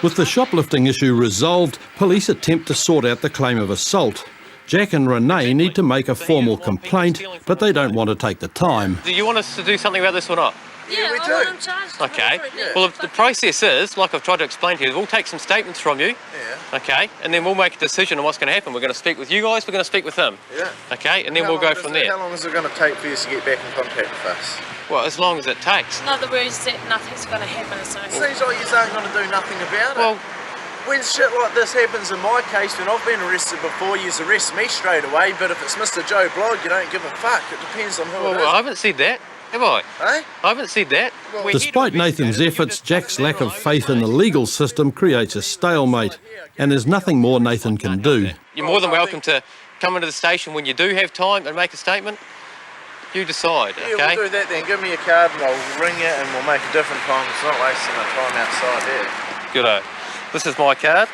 With the shoplifting issue resolved, police attempt to sort out the claim of assault. Jack and Renee need to make a formal complaint, but they don't want to take the time. Do you want us to do something about this or not? Yeah, we do. Okay. Well, the process is, like I've tried to explain to you, we'll take some statements from you. Yeah. Okay, and then we'll make a decision on what's going to happen. We're going to speak with you guys, we're going to speak with him. Yeah. Okay, and then we'll go from there. How long is it going to take for you to get back in contact with us? Well, as long as it takes. In other words, that nothing's going to happen. So. Seems like you aren't going to do nothing about it. Well, when shit like this happens in my case, when I've been arrested before, you arrest me straight away, but if it's Mr. Joe Blogg, you don't give a fuck. It depends on who it is. Well, I haven't said that, have I? Eh? I haven't said that. Despite Nathan's efforts, Jack's lack of faith in the legal system creates a stalemate, and there's nothing more Nathan can do. You're more than welcome to come into the station when you do have time and make a statement. You decide, okay? Yeah, we'll do that then. Give me your card and I'll ring you and we'll make a different time. It's not wasting our time outside here. Good-o. This is my card.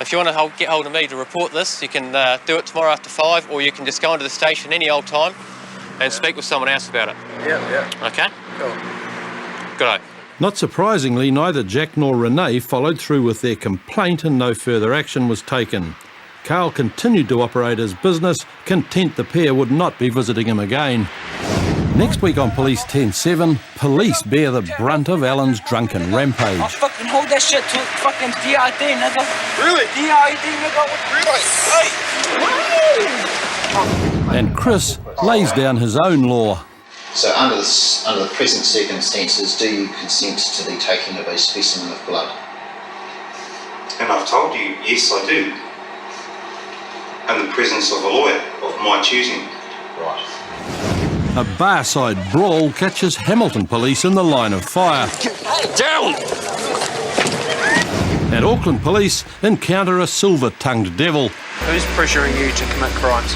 If you want to get hold of me to report this, you can do it tomorrow after 5, or you can just go into the station any old time and speak with someone else about it. Yeah. Okay? Cool. Good-o. Not surprisingly, neither Jack nor Renee followed through with their complaint and no further action was taken. Carl continued to operate his business, content the pair would not be visiting him again. Next week on Police 10-7, police bear the brunt of Alan's drunken rampage. I'll fucking hold that shit to fucking DID, nigga. Really? DID, nigga. Really? And Chris lays down his own law. So under the present circumstances, do you consent to the taking of a specimen of blood? And I've told you, yes I do. In the presence of a lawyer of my choosing. Right. A barside brawl catches Hamilton police in the line of fire. Down! And Auckland police encounter a silver-tongued devil. Who's pressuring you to commit crimes?